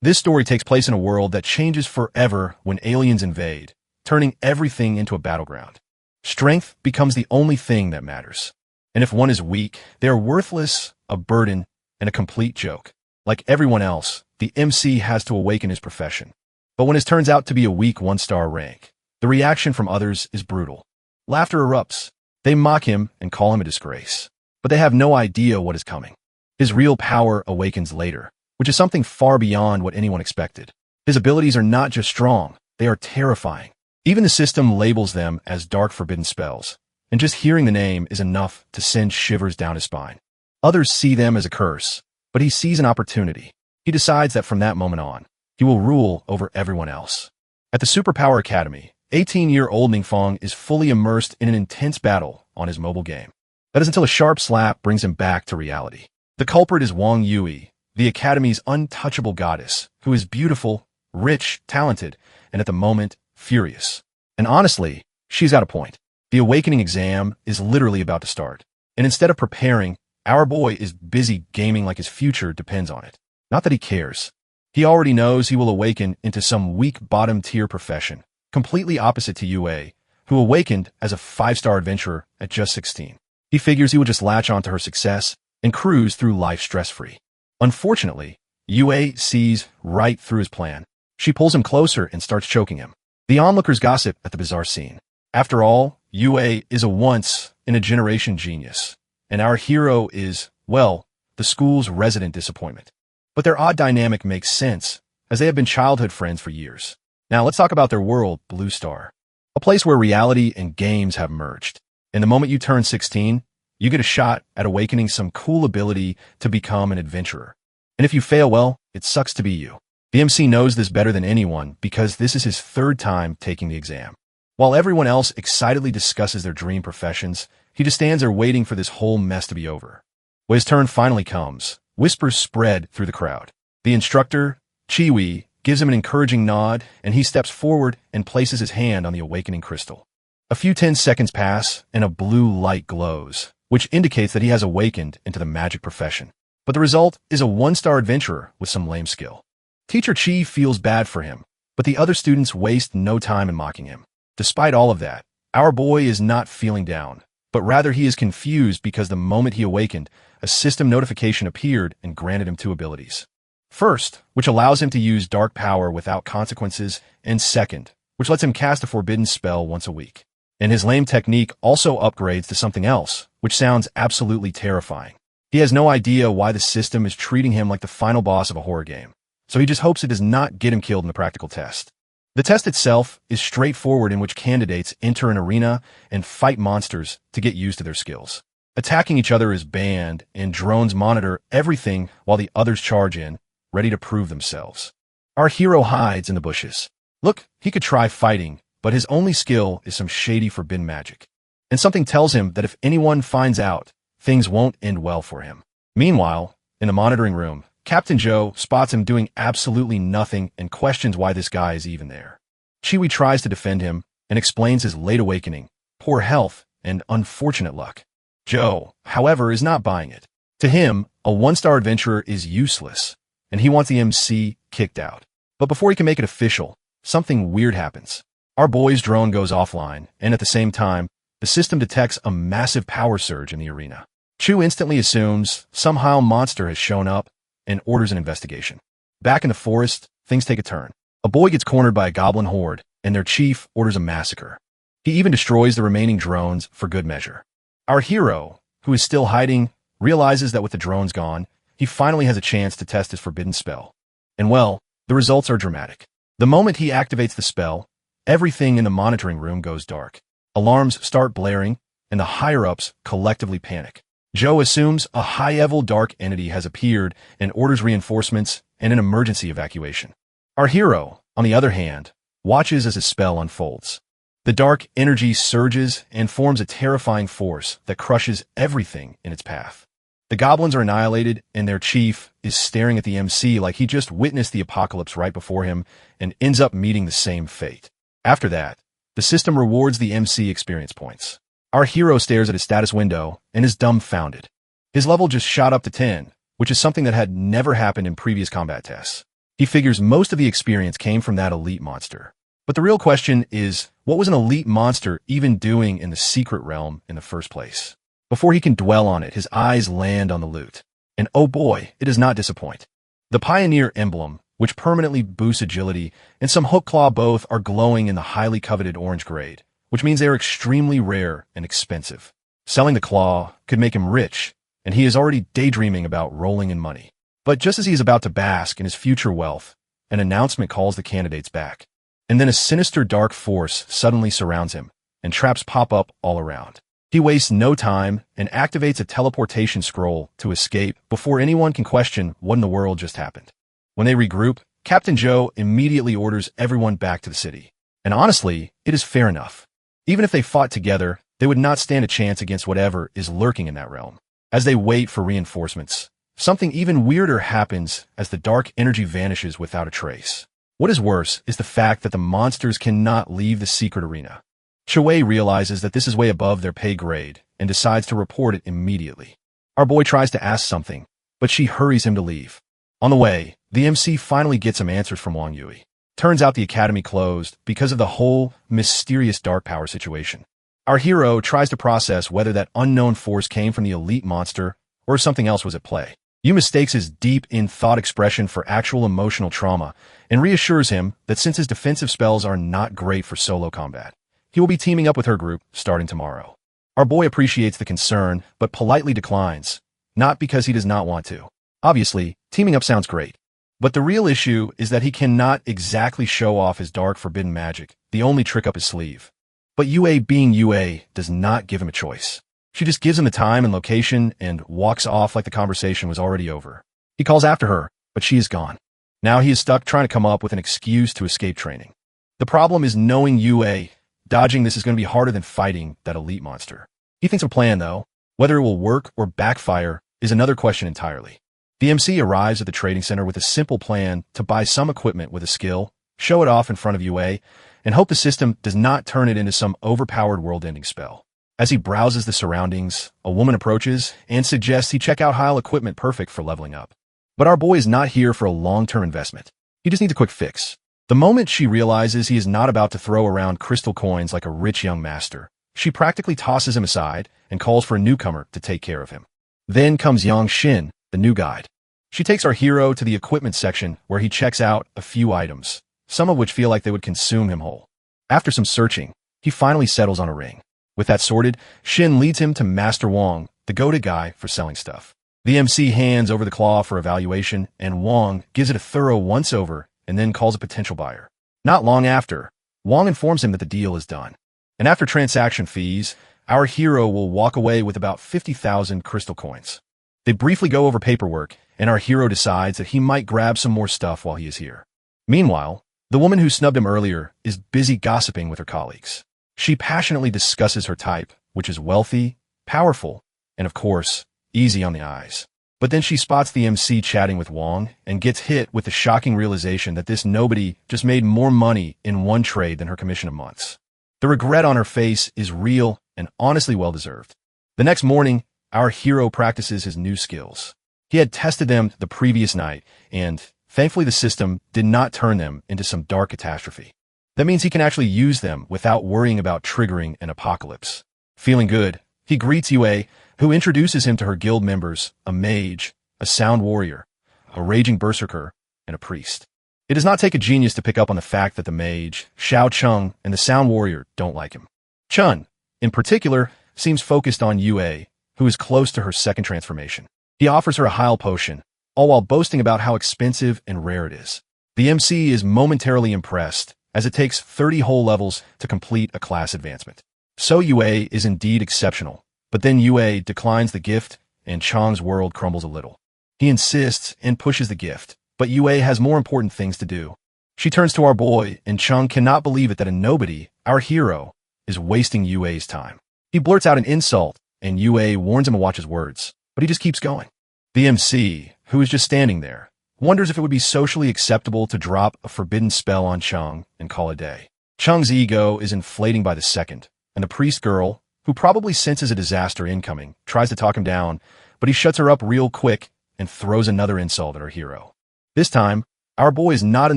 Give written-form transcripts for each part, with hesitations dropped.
This story takes place in a world that changes forever when aliens invade, turning everything into a battleground. Strength becomes the only thing that matters. And if one is weak, they are worthless, a burden, and a complete joke. Like everyone else, the MC has to awaken his profession. But when it turns out to be a weak one-star rank, the reaction from others is brutal. Laughter erupts. They mock him and call him a disgrace. But they have no idea what is coming. His real power awakens later, which is something far beyond what anyone expected. His abilities are not just strong, they are terrifying. Even the system labels them as dark forbidden spells, and just hearing the name is enough to send shivers down his spine. Others see them as a curse, but he sees an opportunity. He decides that from that moment on, he will rule over everyone else. At the Superpower Academy, 18-year-old Mingfong is fully immersed in an intense battle on his mobile game. That is until a sharp slap brings him back to reality. The culprit is Wang Yui, the Academy's untouchable goddess, who is beautiful, rich, talented, and at the moment, furious. And honestly, she's got a point. The awakening exam is literally about to start. And instead of preparing, our boy is busy gaming like his future depends on it. Not that he cares. He already knows he will awaken into some weak bottom-tier profession, completely opposite to Yue, who awakened as a 5-star adventurer at just 16. He figures he will just latch onto her success and cruise through life stress-free. Unfortunately, Yue sees right through his plan. She pulls him closer and starts choking him. The onlookers gossip at the bizarre scene. After all, Yue is a once-in-a-generation genius, and our hero is, well, the school's resident disappointment. But their odd dynamic makes sense, as they have been childhood friends for years. Now let's talk about their world, Blue Star, a place where reality and games have merged. And the moment you turn 16, you get a shot at awakening some cool ability to become an adventurer. And if you fail, well, it sucks to be you. The MC knows this better than anyone because this is his third time taking the exam. While everyone else excitedly discusses their dream professions, he just stands there waiting for this whole mess to be over. When his turn finally comes, whispers spread through the crowd. The instructor, Chiwi, gives him an encouraging nod, and he steps forward and places his hand on the awakening crystal. A few 10 seconds pass, and a blue light glows, which indicates that he has awakened into the magic profession. But the result is a 1-star adventurer with some lame skill. Teacher Chi feels bad for him, but the other students waste no time in mocking him. Despite all of that, our boy is not feeling down, but rather he is confused because the moment he awakened, a system notification appeared and granted him 2 abilities. First, which allows him to use dark power without consequences, and second, which lets him cast a forbidden spell once a week. And his lame technique also upgrades to something else, which sounds absolutely terrifying. He has no idea why the system is treating him like the final boss of a horror game, so he just hopes it does not get him killed in the practical test. The test itself is straightforward, in which candidates enter an arena and fight monsters to get used to their skills. Attacking each other is banned, and drones monitor everything while the others charge in, ready to prove themselves. Our hero hides in the bushes. Look, he could try fighting, but his only skill is some shady forbidden magic. And something tells him that if anyone finds out, things won't end well for him. Meanwhile, in the monitoring room, Captain Joe spots him doing absolutely nothing and questions why this guy is even there. Chiwi tries to defend him and explains his late awakening, poor health, and unfortunate luck. Joe, however, is not buying it. To him, a 1-star adventurer is useless, and he wants the MC kicked out. But before he can make it official, something weird happens. Our boy's drone goes offline, and at the same time, the system detects a massive power surge in the arena. Chu instantly assumes somehow a monster has shown up and orders an investigation. Back in the forest, things take a turn. A boy gets cornered by a goblin horde, and their chief orders a massacre. He even destroys the remaining drones for good measure. Our hero, who is still hiding, realizes that with the drones gone, he finally has a chance to test his forbidden spell. And well, the results are dramatic. The moment he activates the spell, everything in the monitoring room goes dark. Alarms start blaring, and the higher-ups collectively panic. Joe assumes a high-level dark entity has appeared and orders reinforcements and an emergency evacuation. Our hero, on the other hand, watches as his spell unfolds. The dark energy surges and forms a terrifying force that crushes everything in its path. The goblins are annihilated, and their chief is staring at the MC like he just witnessed the apocalypse right before him and ends up meeting the same fate. After that, the system rewards the MC experience points. Our hero stares at his status window and is dumbfounded. His level just shot up to 10, which is something that had never happened in previous combat tests. He figures most of the experience came from that elite monster. But the real question is, what was an elite monster even doing in the secret realm in the first place? Before he can dwell on it, his eyes land on the loot. And oh boy, it does not disappoint. The Pioneer emblem, which permanently boosts agility, and some hook claw both are glowing in the highly coveted orange grade, which means they are extremely rare and expensive. Selling the claw could make him rich, and he is already daydreaming about rolling in money. But just as he is about to bask in his future wealth, an announcement calls the candidates back. And then a sinister dark force suddenly surrounds him, and traps pop up all around. He wastes no time and activates a teleportation scroll to escape before anyone can question what in the world just happened. When they regroup, Captain Joe immediately orders everyone back to the city. And honestly, it is fair enough. Even if they fought together, they would not stand a chance against whatever is lurking in that realm. As they wait for reinforcements, something even weirder happens as the dark energy vanishes without a trace. What is worse is the fact that the monsters cannot leave the secret arena. Shui realizes that this is way above their pay grade and decides to report it immediately. Our boy tries to ask something, but she hurries him to leave. On the way, the MC finally gets some answers from Wang Yui. Turns out the academy closed because of the whole mysterious dark power situation. Our hero tries to process whether that unknown force came from the elite monster or something else was at play. Yu mistakes his deep-in-thought expression for actual emotional trauma and reassures him that since his defensive spells are not great for solo combat, he will be teaming up with her group starting tomorrow. Our boy appreciates the concern, but politely declines, not because he does not want to. Obviously, teaming up sounds great. But the real issue is that he cannot exactly show off his dark forbidden magic, the only trick up his sleeve. But Yue being Yue does not give him a choice. She just gives him the time and location and walks off like the conversation was already over. He calls after her, but she is gone. Now he is stuck trying to come up with an excuse to escape training. The problem is knowing Yue. Dodging this is going to be harder than fighting that elite monster. He thinks of a plan, though. Whether it will work or backfire is another question entirely. The MC arrives at the trading center with a simple plan to buy some equipment with a skill, show it off in front of Yue, and hope the system does not turn it into some overpowered world-ending spell. As he browses the surroundings, a woman approaches and suggests he check out Heil equipment perfect for leveling up. But our boy is not here for a long-term investment. He just needs a quick fix. The moment she realizes he is not about to throw around crystal coins like a rich young master, she practically tosses him aside and calls for a newcomer to take care of him. Then comes Yang Xin, the new guide. She takes our hero to the equipment section where he checks out a few items, some of which feel like they would consume him whole. After some searching, he finally settles on a ring. With that sorted, Xin leads him to Master Wang, the go-to guy for selling stuff. The MC hands over the claw for evaluation, and Wang gives it a thorough once-over and then calls a potential buyer. Not long after, Wang informs him that the deal is done. And after transaction fees, our hero will walk away with about 50,000 crystal coins. They briefly go over paperwork, and our hero decides that he might grab some more stuff while he is here. Meanwhile, the woman who snubbed him earlier is busy gossiping with her colleagues. She passionately discusses her type, which is wealthy, powerful, and of course, easy on the eyes. But then she spots the MC chatting with Wang and gets hit with the shocking realization that this nobody just made more money in one trade than her commission of months. The regret on her face is real and honestly well-deserved. The next morning, our hero practices his new skills. He had tested them the previous night, and thankfully the system did not turn them into some dark catastrophe. That means he can actually use them without worrying about triggering an apocalypse. Feeling good, he greets Yue, who introduces him to her guild members, a mage, a sound warrior, a raging berserker, and a priest. It does not take a genius to pick up on the fact that the mage, Xiao Cheng, and the sound warrior don't like him. Chun, in particular, seems focused on Yue, who is close to her second transformation. He offers her a Heil potion, all while boasting about how expensive and rare it is. The MC is momentarily impressed, as it takes 30 whole levels to complete a class advancement. So Yue is indeed exceptional, but then Yue declines the gift, and Chang's world crumbles a little. He insists and pushes the gift, but Yue has more important things to do. She turns to our boy, and Chang cannot believe it that a nobody, our hero, is wasting Yue's time. He blurts out an insult, and Yue warns him to watch his words, but he just keeps going. The MC, who is just standing there, wonders if it would be socially acceptable to drop a forbidden spell on Chang and call it a day. Chang's ego is inflating by the second, and the priest girl, who probably senses a disaster incoming, tries to talk him down, but he shuts her up real quick and throws another insult at our hero. This time, Our boy is not in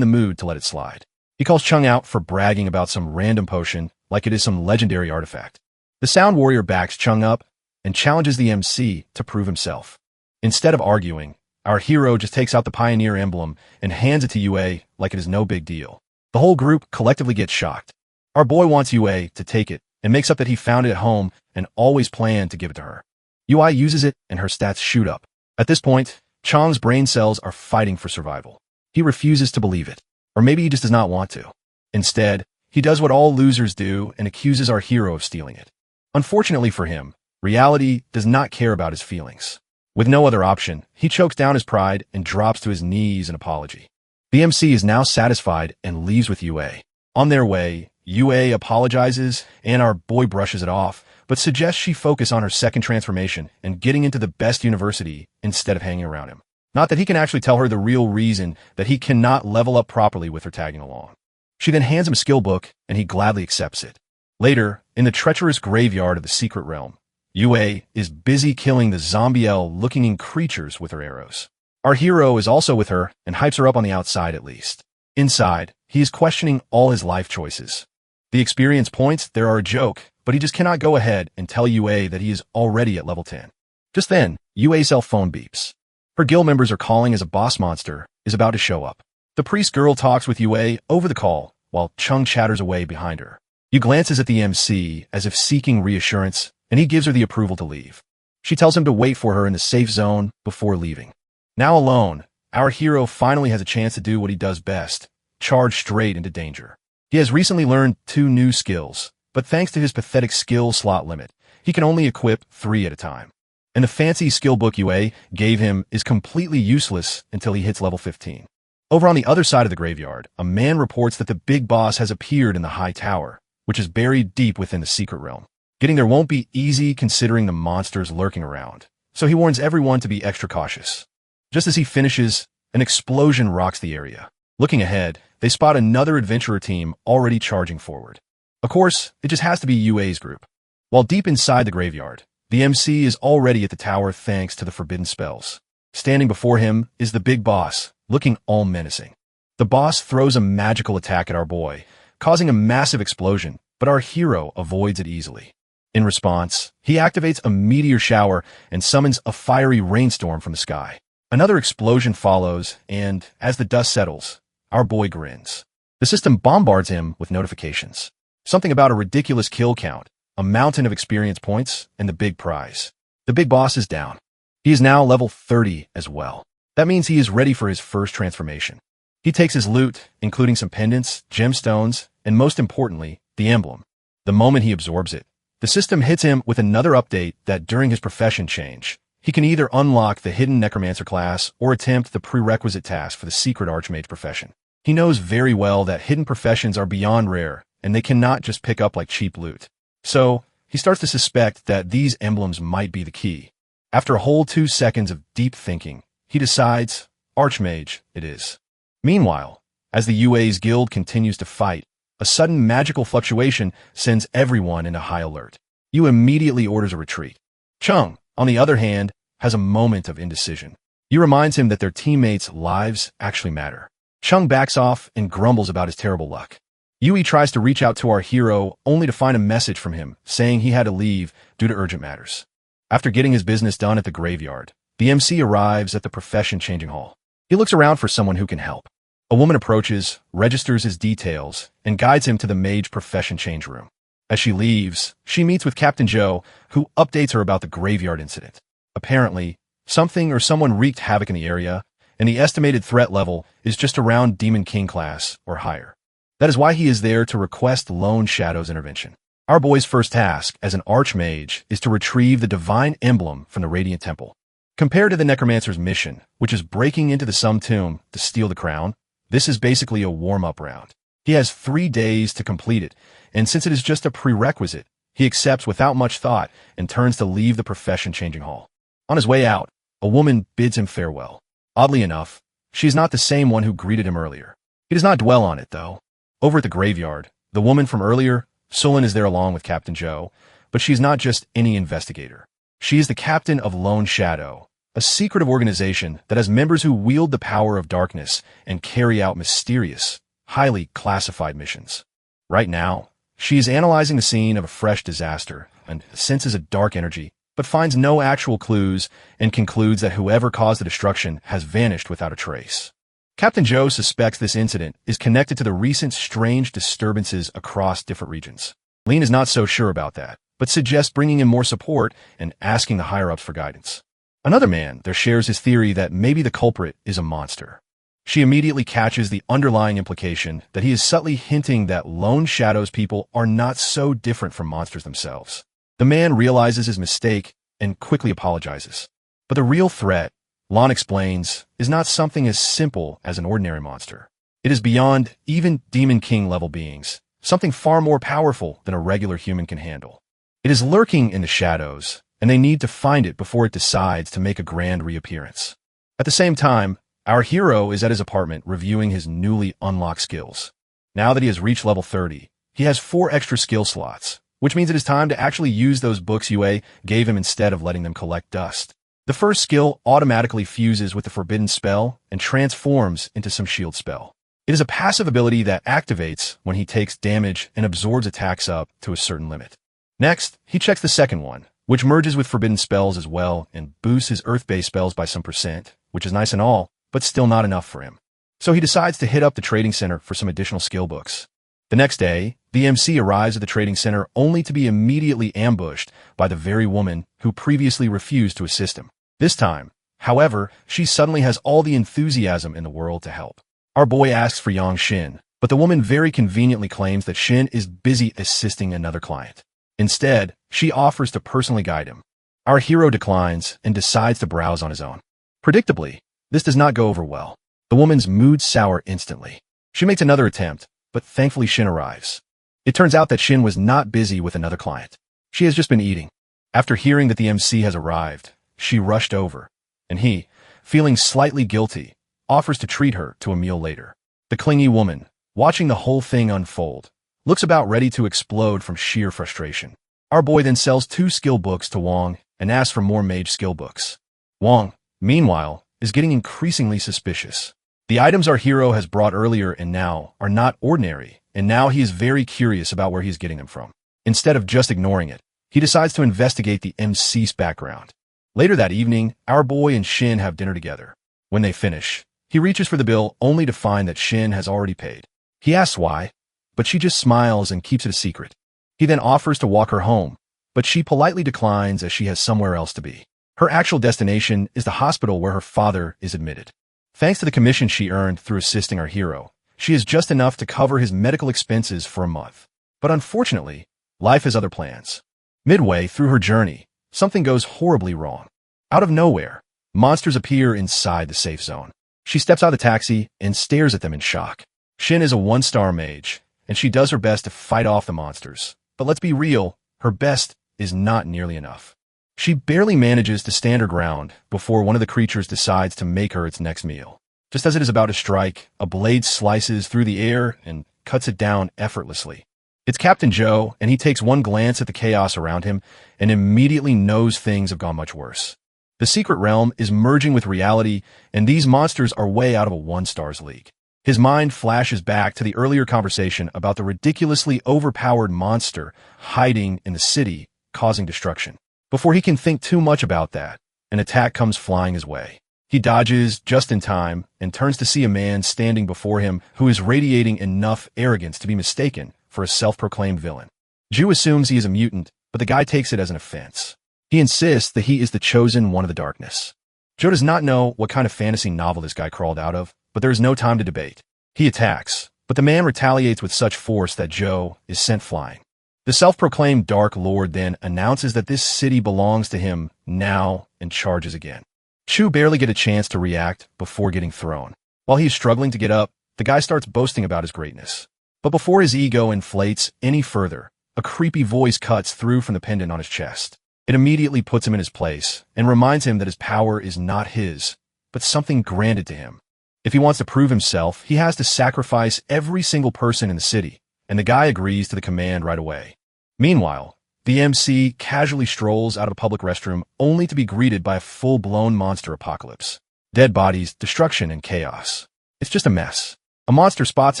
the mood to let it slide. He calls Chung out for bragging about some random potion like it is some legendary artifact. The Sound Warrior backs Chung up and challenges the MC to prove himself. Instead of arguing, our hero just takes out the Pioneer emblem and hands it to Yue like it is no big deal. The whole group collectively gets shocked. Our boy wants Yue to take it and makes up that he found it at home and always planned to give it to her. Yui uses it and her stats shoot up. At this point, Chang's brain cells are fighting for survival. He refuses to believe it, or maybe he just does not want to. Instead, he does what all losers do and accuses our hero of stealing it. Unfortunately for him, reality does not care about his feelings. With no other option, he chokes down his pride and drops to his knees in apology. The MC is now satisfied and leaves with Yue. On their way, Yue apologizes and our boy brushes it off, but suggests she focus on her second transformation and getting into the best university instead of hanging around him. Not that he can actually tell her the real reason that he cannot level up properly with her tagging along. She then hands him a skill book and he gladly accepts it. Later, in the treacherous graveyard of the secret realm, Yue is busy killing the zombie-looking creatures with her arrows. Our hero is also with her and hypes her up on the outside at least. Inside, he is questioning all his life choices. The experience points there are a joke, but he just cannot go ahead and tell Yue that he is already at level 10. Just then, Yue's cell phone beeps. Her guild members are calling as a boss monster is about to show up. The priest girl talks with Yue over the call, while Chung chatters away behind her. Yu glances at the MC as if seeking reassurance, and he gives her the approval to leave. She tells him to wait for her in the safe zone before leaving. Now alone, our hero finally has a chance to do what he does best, charge straight into danger. He has recently learned 2 new skills, but thanks to his pathetic skill slot limit, he can only equip 3 at a time. And the fancy skill book Yue gave him is completely useless until he hits level 15. Over on the other side of the graveyard, a man reports that the big boss has appeared in the high tower, which is buried deep within the secret realm. Getting there won't be easy considering the monsters lurking around, so he warns everyone to be extra cautious. Just as he finishes, an explosion rocks the area. Looking ahead, they spot another adventurer team already charging forward. Of course, it just has to be Yue's group. While deep inside the graveyard, the MC is already at the tower thanks to the forbidden spells. Standing before him is the big boss, looking all menacing. The boss throws a magical attack at our boy, causing a massive explosion, but our hero avoids it easily. In response, he activates a meteor shower and summons a fiery rainstorm from the sky. Another explosion follows, and as the dust settles, our boy grins. The system bombards him with notifications. Something about a ridiculous kill count, a mountain of experience points, and the big prize. The big boss is down. He is now level 30 as well. That means he is ready for his first transformation. He takes his loot, including some pendants, gemstones, and most importantly, the emblem. The moment he absorbs it, the system hits him with another update that during his profession change, he can either unlock the hidden necromancer class or attempt the prerequisite task for the secret archmage profession. He knows very well that hidden professions are beyond rare, and they cannot just pick up like cheap loot. So, he starts to suspect that these emblems might be the key. After a whole 2 seconds of deep thinking, he decides, Archmage it is. Meanwhile, as the UA's guild continues to fight, a sudden magical fluctuation sends everyone into high alert. Yu immediately orders a retreat. Chung, on the other hand, has a moment of indecision. Yu reminds him that their teammates' lives actually matter. Chung backs off and grumbles about his terrible luck. Yui tries to reach out to our hero only to find a message from him saying he had to leave due to urgent matters. After getting his business done at the graveyard, the MC arrives at the profession changing hall. He looks around for someone who can help. A woman approaches, registers his details, and guides him to the mage profession change room. As she leaves, she meets with Captain Joe, who updates her about the graveyard incident. Apparently, something or someone wreaked havoc in the area, and the estimated threat level is just around Demon King class or higher. That is why he is there to request Lone Shadow's intervention. Our boy's first task as an archmage is to retrieve the divine emblem from the Radiant Temple. Compared to the Necromancer's mission, which is breaking into the Sum Tomb to steal the crown, this is basically a warm-up round. He has 3 days to complete it, and since it is just a prerequisite, he accepts without much thought and turns to leave the profession-changing hall. On his way out, a woman bids him farewell. Oddly enough, she is not the same one who greeted him earlier. He does not dwell on it, though. Over at the graveyard, the woman from earlier, Sulin, is there along with Captain Joe, but she is not just any investigator. She is the captain of Lone Shadow, a secretive organization that has members who wield the power of darkness and carry out mysterious, highly classified missions. Right now, she is analyzing the scene of a fresh disaster and senses a dark energy, but finds no actual clues and concludes that whoever caused the destruction has vanished without a trace. Captain Joe suspects this incident is connected to the recent strange disturbances across different regions. Lean is not so sure about that, but suggests bringing in more support and asking the higher-ups for guidance. Another man there shares his theory that maybe the culprit is a monster. She immediately catches the underlying implication that he is subtly hinting that Lone Shadow's people are not so different from monsters themselves. The man realizes his mistake and quickly apologizes. But the real threat, Lon explains, is not something as simple as an ordinary monster. It is beyond even Demon King level beings, something far more powerful than a regular human can handle. It is lurking in the shadows, and they need to find it before it decides to make a grand reappearance. At the same time, our hero is at his apartment reviewing his newly unlocked skills. Now that he has reached level 30, he has 4 extra skill slots, which means it is time to actually use those books UA gave him instead of letting them collect dust. The first skill automatically fuses with the forbidden spell and transforms into some shield spell. It is a passive ability that activates when he takes damage and absorbs attacks up to a certain limit. Next, he checks the second one, which merges with forbidden spells as well and boosts his earth-based spells by some %, which is nice and all, but still not enough for him. So he decides to hit up the trading center for some additional skill books. The next day, the MC arrives at the trading center only to be immediately ambushed by the very woman who previously refused to assist him. This time, however, she suddenly has all the enthusiasm in the world to help. Our boy asks for Yang Xin, but the woman very conveniently claims that Xin is busy assisting another client. Instead, she offers to personally guide him. Our hero declines and decides to browse on his own. Predictably, this does not go over well. The woman's mood sour instantly. She makes another attempt, but thankfully Xin arrives. It turns out that Xin was not busy with another client. She has just been eating. After hearing that the MC has arrived, she rushed over, and he, feeling slightly guilty, offers to treat her to a meal later. The clingy woman, watching the whole thing unfold, looks about ready to explode from sheer frustration. Our boy then sells 2 skill books to Wong and asks for more mage skill books. Wong, meanwhile, is getting increasingly suspicious. The items our hero has brought earlier and now are not ordinary, and now he is very curious about where he is getting them from. Instead of just ignoring it, he decides to investigate the MC's background. Later that evening, our boy and Xin have dinner together. When they finish, he reaches for the bill only to find that Xin has already paid. He asks why, but she just smiles and keeps it a secret. He then offers to walk her home, but she politely declines as she has somewhere else to be. Her actual destination is the hospital where her father is admitted. Thanks to the commission she earned through assisting our hero, she has just enough to cover his medical expenses for a month. But unfortunately, life has other plans. Midway through her journey, something goes horribly wrong. Out of nowhere, monsters appear inside the safe zone. She steps out of the taxi and stares at them in shock. Xin is a 1-star mage, and she does her best to fight off the monsters. But let's be real, her best is not nearly enough. She barely manages to stand her ground before one of the creatures decides to make her its next meal. Just as it is about to strike, a blade slices through the air and cuts it down effortlessly. It's Captain Joe, and he takes one glance at the chaos around him and immediately knows things have gone much worse. The secret realm is merging with reality, and these monsters are way out of a 1-stars league. His mind flashes back to the earlier conversation about the ridiculously overpowered monster hiding in the city, causing destruction. Before he can think too much about that, an attack comes flying his way. He dodges just in time and turns to see a man standing before him who is radiating enough arrogance to be mistaken for a self-proclaimed villain. Ju assumes he is a mutant, but the guy takes it as an offense. He insists that he is the chosen one of the darkness. Joe does not know what kind of fantasy novel this guy crawled out of, but there is no time to debate. He attacks, but the man retaliates with such force that Joe is sent flying. The self-proclaimed Dark Lord then announces that this city belongs to him now and charges again. Chu barely gets a chance to react before getting thrown. While he is struggling to get up, the guy starts boasting about his greatness. But before his ego inflates any further, a creepy voice cuts through from the pendant on his chest. It immediately puts him in his place and reminds him that his power is not his, but something granted to him. If he wants to prove himself, he has to sacrifice every single person in the city, and the guy agrees to the command right away. Meanwhile, The MC casually strolls out of a public restroom only to be greeted by a full-blown monster apocalypse. Dead bodies, destruction, and chaos. It's just a mess. A monster spots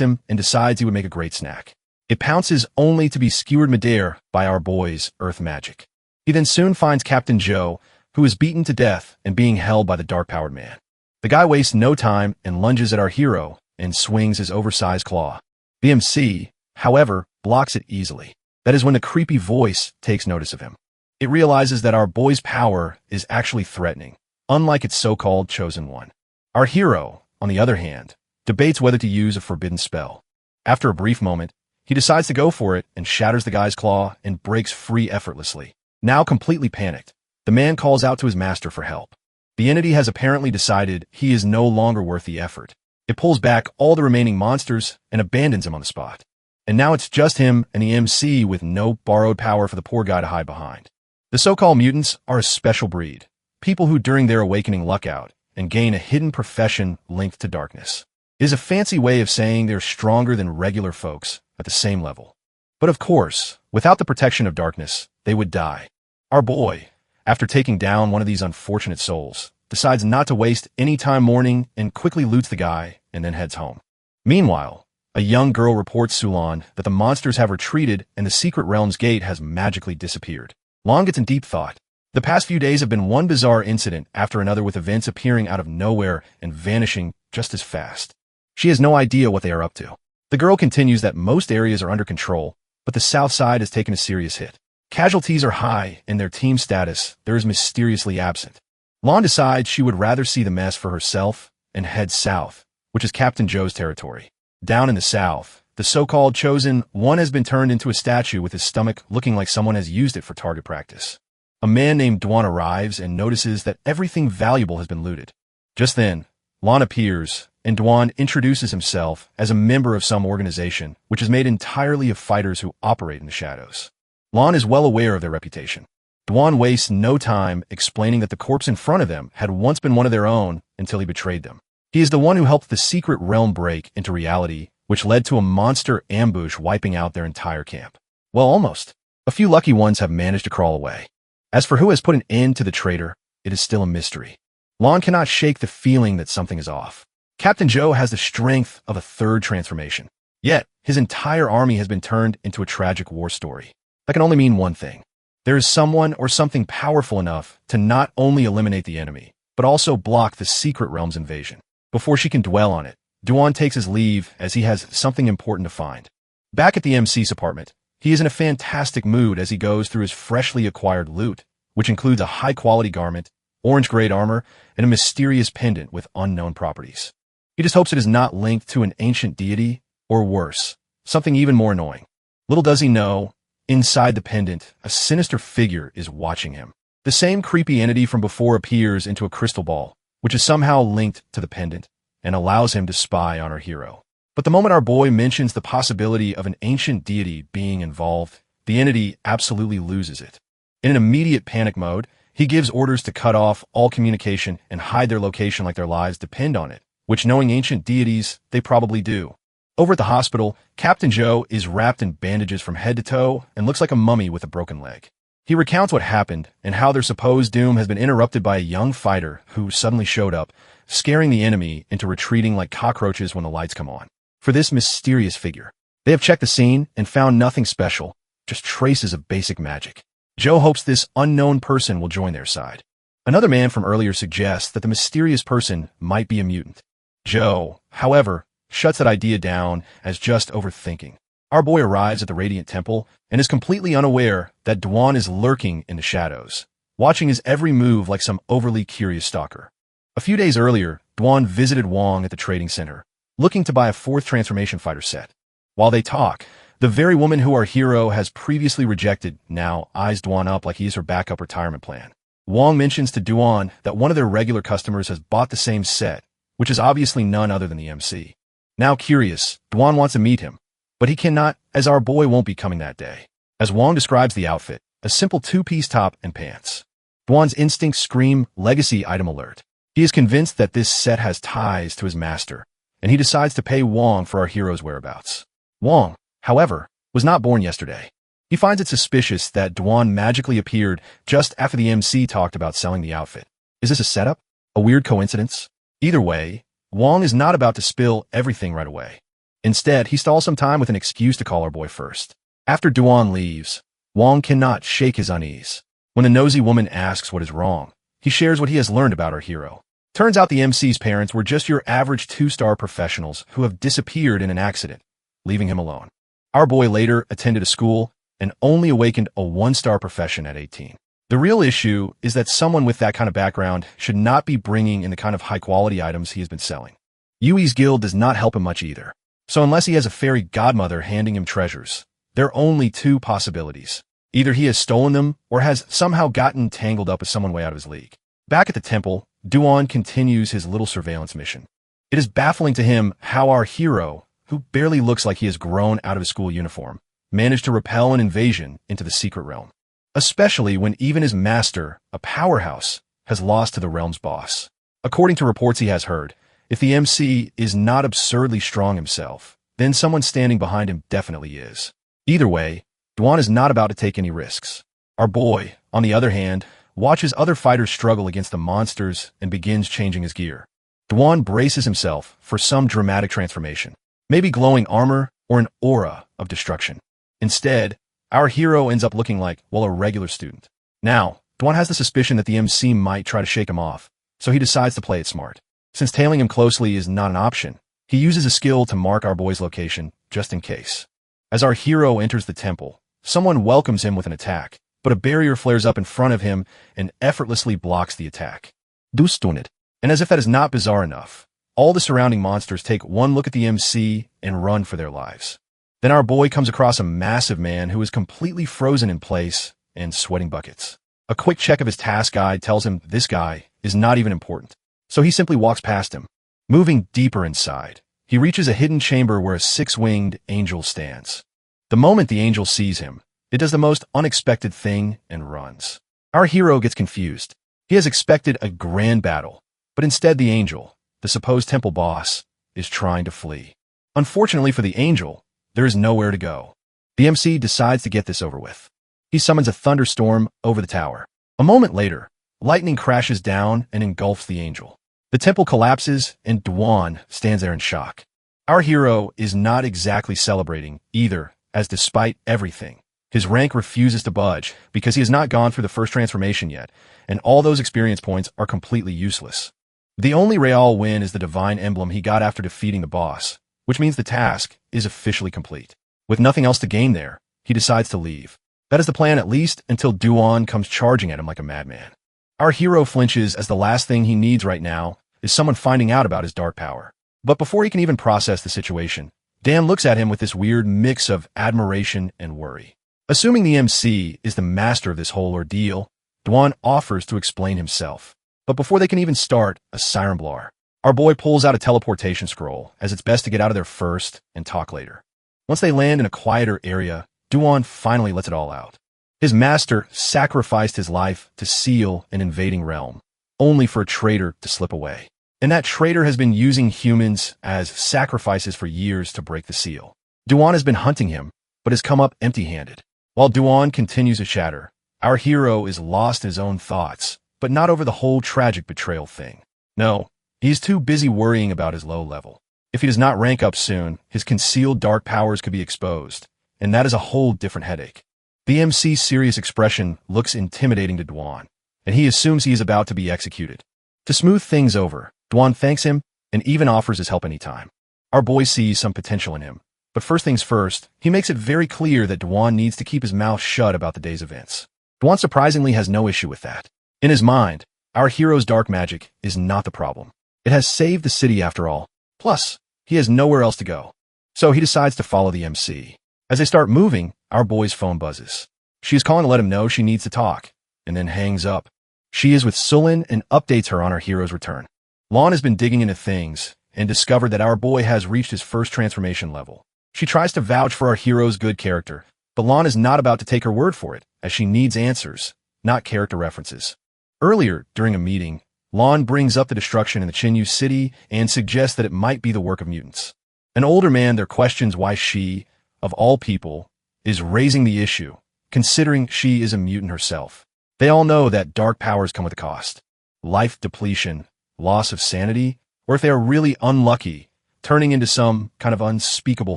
him and decides he would make a great snack. It pounces only to be skewered midair by our boy's earth magic. He then soon finds Captain Joe, who is beaten to death and being held by the dark-powered man. The guy wastes no time and lunges at our hero and swings his oversized claw. The MC, however, blocks it easily. That is when the creepy voice takes notice of him. It realizes that our boy's power is actually threatening, unlike its so-called chosen one. Our hero, on the other hand, debates whether to use a forbidden spell. After a brief moment, he decides to go for it and shatters the guy's claw and breaks free effortlessly. Now completely panicked, the man calls out to his master for help. The entity has apparently decided he is no longer worth the effort. It pulls back all the remaining monsters and abandons him on the spot. And now it's just him and the MC with no borrowed power for the poor guy to hide behind. The so-called mutants are a special breed, people who during their awakening luck out and gain a hidden profession linked to darkness. It is a fancy way of saying they're stronger than regular folks at the same level. But of course, without the protection of darkness, they would die. Our boy, after taking down one of these unfortunate souls, decides not to waste any time mourning and quickly loots the guy and then heads home. Meanwhile, a young girl reports Sulan that the monsters have retreated and the secret realm's gate has magically disappeared. Lan gets in deep thought. The past few days have been one bizarre incident after another, with events appearing out of nowhere and vanishing just as fast. She has no idea what they are up to. The girl continues that most areas are under control, but the south side has taken a serious hit. Casualties are high, and their team status there is mysteriously absent. Lan decides she would rather see the mess for herself and head south, which is Captain Joe's territory. Down in the south, the so-called chosen one has been turned into a statue with his stomach looking like someone has used it for target practice. A man named Dwan arrives and notices that everything valuable has been looted. Just then, Lan appears, and Dwan introduces himself as a member of some organization which is made entirely of fighters who operate in the shadows. Lan is well aware of their reputation. Dwan wastes no time explaining that the corpse in front of them had once been one of their own until he betrayed them. He is the one who helped the secret realm break into reality, which led to a monster ambush wiping out their entire camp. Well, almost. A few lucky ones have managed to crawl away. As for who has put an end to the traitor, it is still a mystery. Lan cannot shake the feeling that something is off. Captain Joe has the strength of a third transformation. Yet, his entire army has been turned into a tragic war story. That can only mean one thing. There is someone or something powerful enough to not only eliminate the enemy, but also block the secret realm's invasion. Before she can dwell on it, Dwan takes his leave as he has something important to find. Back at the MC's apartment, he is in a fantastic mood as he goes through his freshly acquired loot, which includes a high-quality garment, orange-grade armor, and a mysterious pendant with unknown properties. He just hopes it is not linked to an ancient deity, or worse, something even more annoying. Little does he know, inside the pendant, a sinister figure is watching him. The same creepy entity from before appears into a crystal ball, which is somehow linked to the pendant, and allows him to spy on our hero. But the moment our boy mentions the possibility of an ancient deity being involved, the entity absolutely loses it. In an immediate panic mode, he gives orders to cut off all communication and hide their location like their lives depend on it, which, knowing ancient deities, they probably do. Over at the hospital, Captain Joe is wrapped in bandages from head to toe and looks like a mummy with a broken leg. He recounts what happened and how their supposed doom has been interrupted by a young fighter who suddenly showed up, scaring the enemy into retreating like cockroaches when the lights come on. For this mysterious figure, they have checked the scene and found nothing special, just traces of basic magic. Joe hopes this unknown person will join their side. Another man from earlier suggests that the mysterious person might be a mutant. Joe, however, shuts that idea down as just overthinking. Our boy arrives at the Radiant Temple and is completely unaware that Dwan is lurking in the shadows, watching his every move like some overly curious stalker. A few days earlier, Dwan visited Wong at the trading center, looking to buy a 4th transformation fighter set. While they talk, the very woman who our hero has previously rejected now eyes Dwan up like he is her backup retirement plan. Wong mentions to Dwan that one of their regular customers has bought the same set, which is obviously none other than the MC. Now curious, Dwan wants to meet him, but he cannot, as our boy won't be coming that day. As Wong describes the outfit, a simple 2-piece top and pants. Dwan's instincts scream legacy item alert. He is convinced that this set has ties to his master, and he decides to pay Wong for our hero's whereabouts. Wong, however, was not born yesterday. He finds it suspicious that Dwan magically appeared just after the MC talked about selling the outfit. Is this a setup? A weird coincidence? Either way, Wong is not about to spill everything right away. Instead, he stalls some time with an excuse to call our boy first. After Duan leaves, Wong cannot shake his unease. When the nosy woman asks what is wrong, he shares what he has learned about our hero. Turns out the MC's parents were just your average 2-star professionals who have disappeared in an accident, leaving him alone. Our boy later attended a school and only awakened a 1-star profession at 18. The real issue is that someone with that kind of background should not be bringing in the kind of high-quality items he has been selling. Yui's guild does not help him much either. So unless he has a fairy godmother handing him treasures, there are only 2 possibilities. Either he has stolen them or has somehow gotten tangled up with someone way out of his league. Back at the temple, Duan continues his little surveillance mission. It is baffling to him how our hero, who barely looks like he has grown out of his school uniform, managed to repel an invasion into the secret realm. Especially when even his master, a powerhouse, has lost to the realm's boss. According to reports he has heard, if the MC is not absurdly strong himself, then someone standing behind him definitely is. Either way, Duan is not about to take any risks. Our boy, on the other hand, watches other fighters struggle against the monsters and begins changing his gear. Duan braces himself for some dramatic transformation, maybe glowing armor or an aura of destruction. Instead, our hero ends up looking like, well, a regular student. Now, Duan has the suspicion that the MC might try to shake him off, so he decides to play it smart. Since tailing him closely is not an option, he uses a skill to mark our boy's location, just in case. As our hero enters the temple, someone welcomes him with an attack, but a barrier flares up in front of him and effortlessly blocks the attack. Du stunnet. And as if that is not bizarre enough, all the surrounding monsters take one look at the MC and run for their lives. Then our boy comes across a massive man who is completely frozen in place and sweating buckets. A quick check of his task guide tells him this guy is not even important, so he simply walks past him. Moving deeper inside, he reaches a hidden chamber where a 6-winged angel stands. The moment the angel sees him, it does the most unexpected thing and runs. Our hero gets confused. He has expected a grand battle, but instead the angel, the supposed temple boss, is trying to flee. Unfortunately for the angel, there is nowhere to go. The MC decides to get this over with. He summons a thunderstorm over the tower. A moment later, lightning crashes down and engulfs the angel. The temple collapses and Duan stands there in shock. Our hero is not exactly celebrating either, as despite everything, his rank refuses to budge because he has not gone through the first transformation yet, and all those experience points are completely useless. The only real win is the divine emblem he got after defeating the boss, which means the task is officially complete. With nothing else to gain there, he decides to leave. That is the plan at least until Duan comes charging at him like a madman. Our hero flinches as the last thing he needs right now is someone finding out about his dark power. But before he can even process the situation, Dan looks at him with this weird mix of admiration and worry. Assuming the MC is the master of this whole ordeal, Duan offers to explain himself. But before they can even start, a siren blows. Our boy pulls out a teleportation scroll, as it's best to get out of there first and talk later. Once they land in a quieter area, Duan finally lets it all out. His master sacrificed his life to seal an invading realm, only for a traitor to slip away. And that traitor has been using humans as sacrifices for years to break the seal. Duan has been hunting him, but has come up empty-handed. While Duan continues to chatter, our hero is lost in his own thoughts, but not over the whole tragic betrayal thing. No, he is too busy worrying about his low level. If he does not rank up soon, his concealed dark powers could be exposed, and that is a whole different headache. The MC's serious expression looks intimidating to Duan, and he assumes he is about to be executed. To smooth things over, Duan thanks him and even offers his help anytime. Our boy sees some potential in him, but first things first, he makes it very clear that Duan needs to keep his mouth shut about the day's events. Duan surprisingly has no issue with that. In his mind, our hero's dark magic is not the problem. It has saved the city after all. Plus, he has nowhere else to go. So he decides to follow the MC. As they start moving, our boy's phone buzzes. She is calling to let him know she needs to talk, and then hangs up. She is with Sulin and updates her on our hero's return. Lon has been digging into things and discovered that our boy has reached his first transformation level. She tries to vouch for our hero's good character, but Lon is not about to take her word for it, as she needs answers, not character references. Earlier, during a meeting, Lon brings up the destruction in the Chinyu city and suggests that it might be the work of mutants. An older man there questions why she, of all people, is raising the issue considering she is a mutant herself. They all know that dark powers come with a cost. Life depletion, loss of sanity, or if they are really unlucky, turning into some kind of unspeakable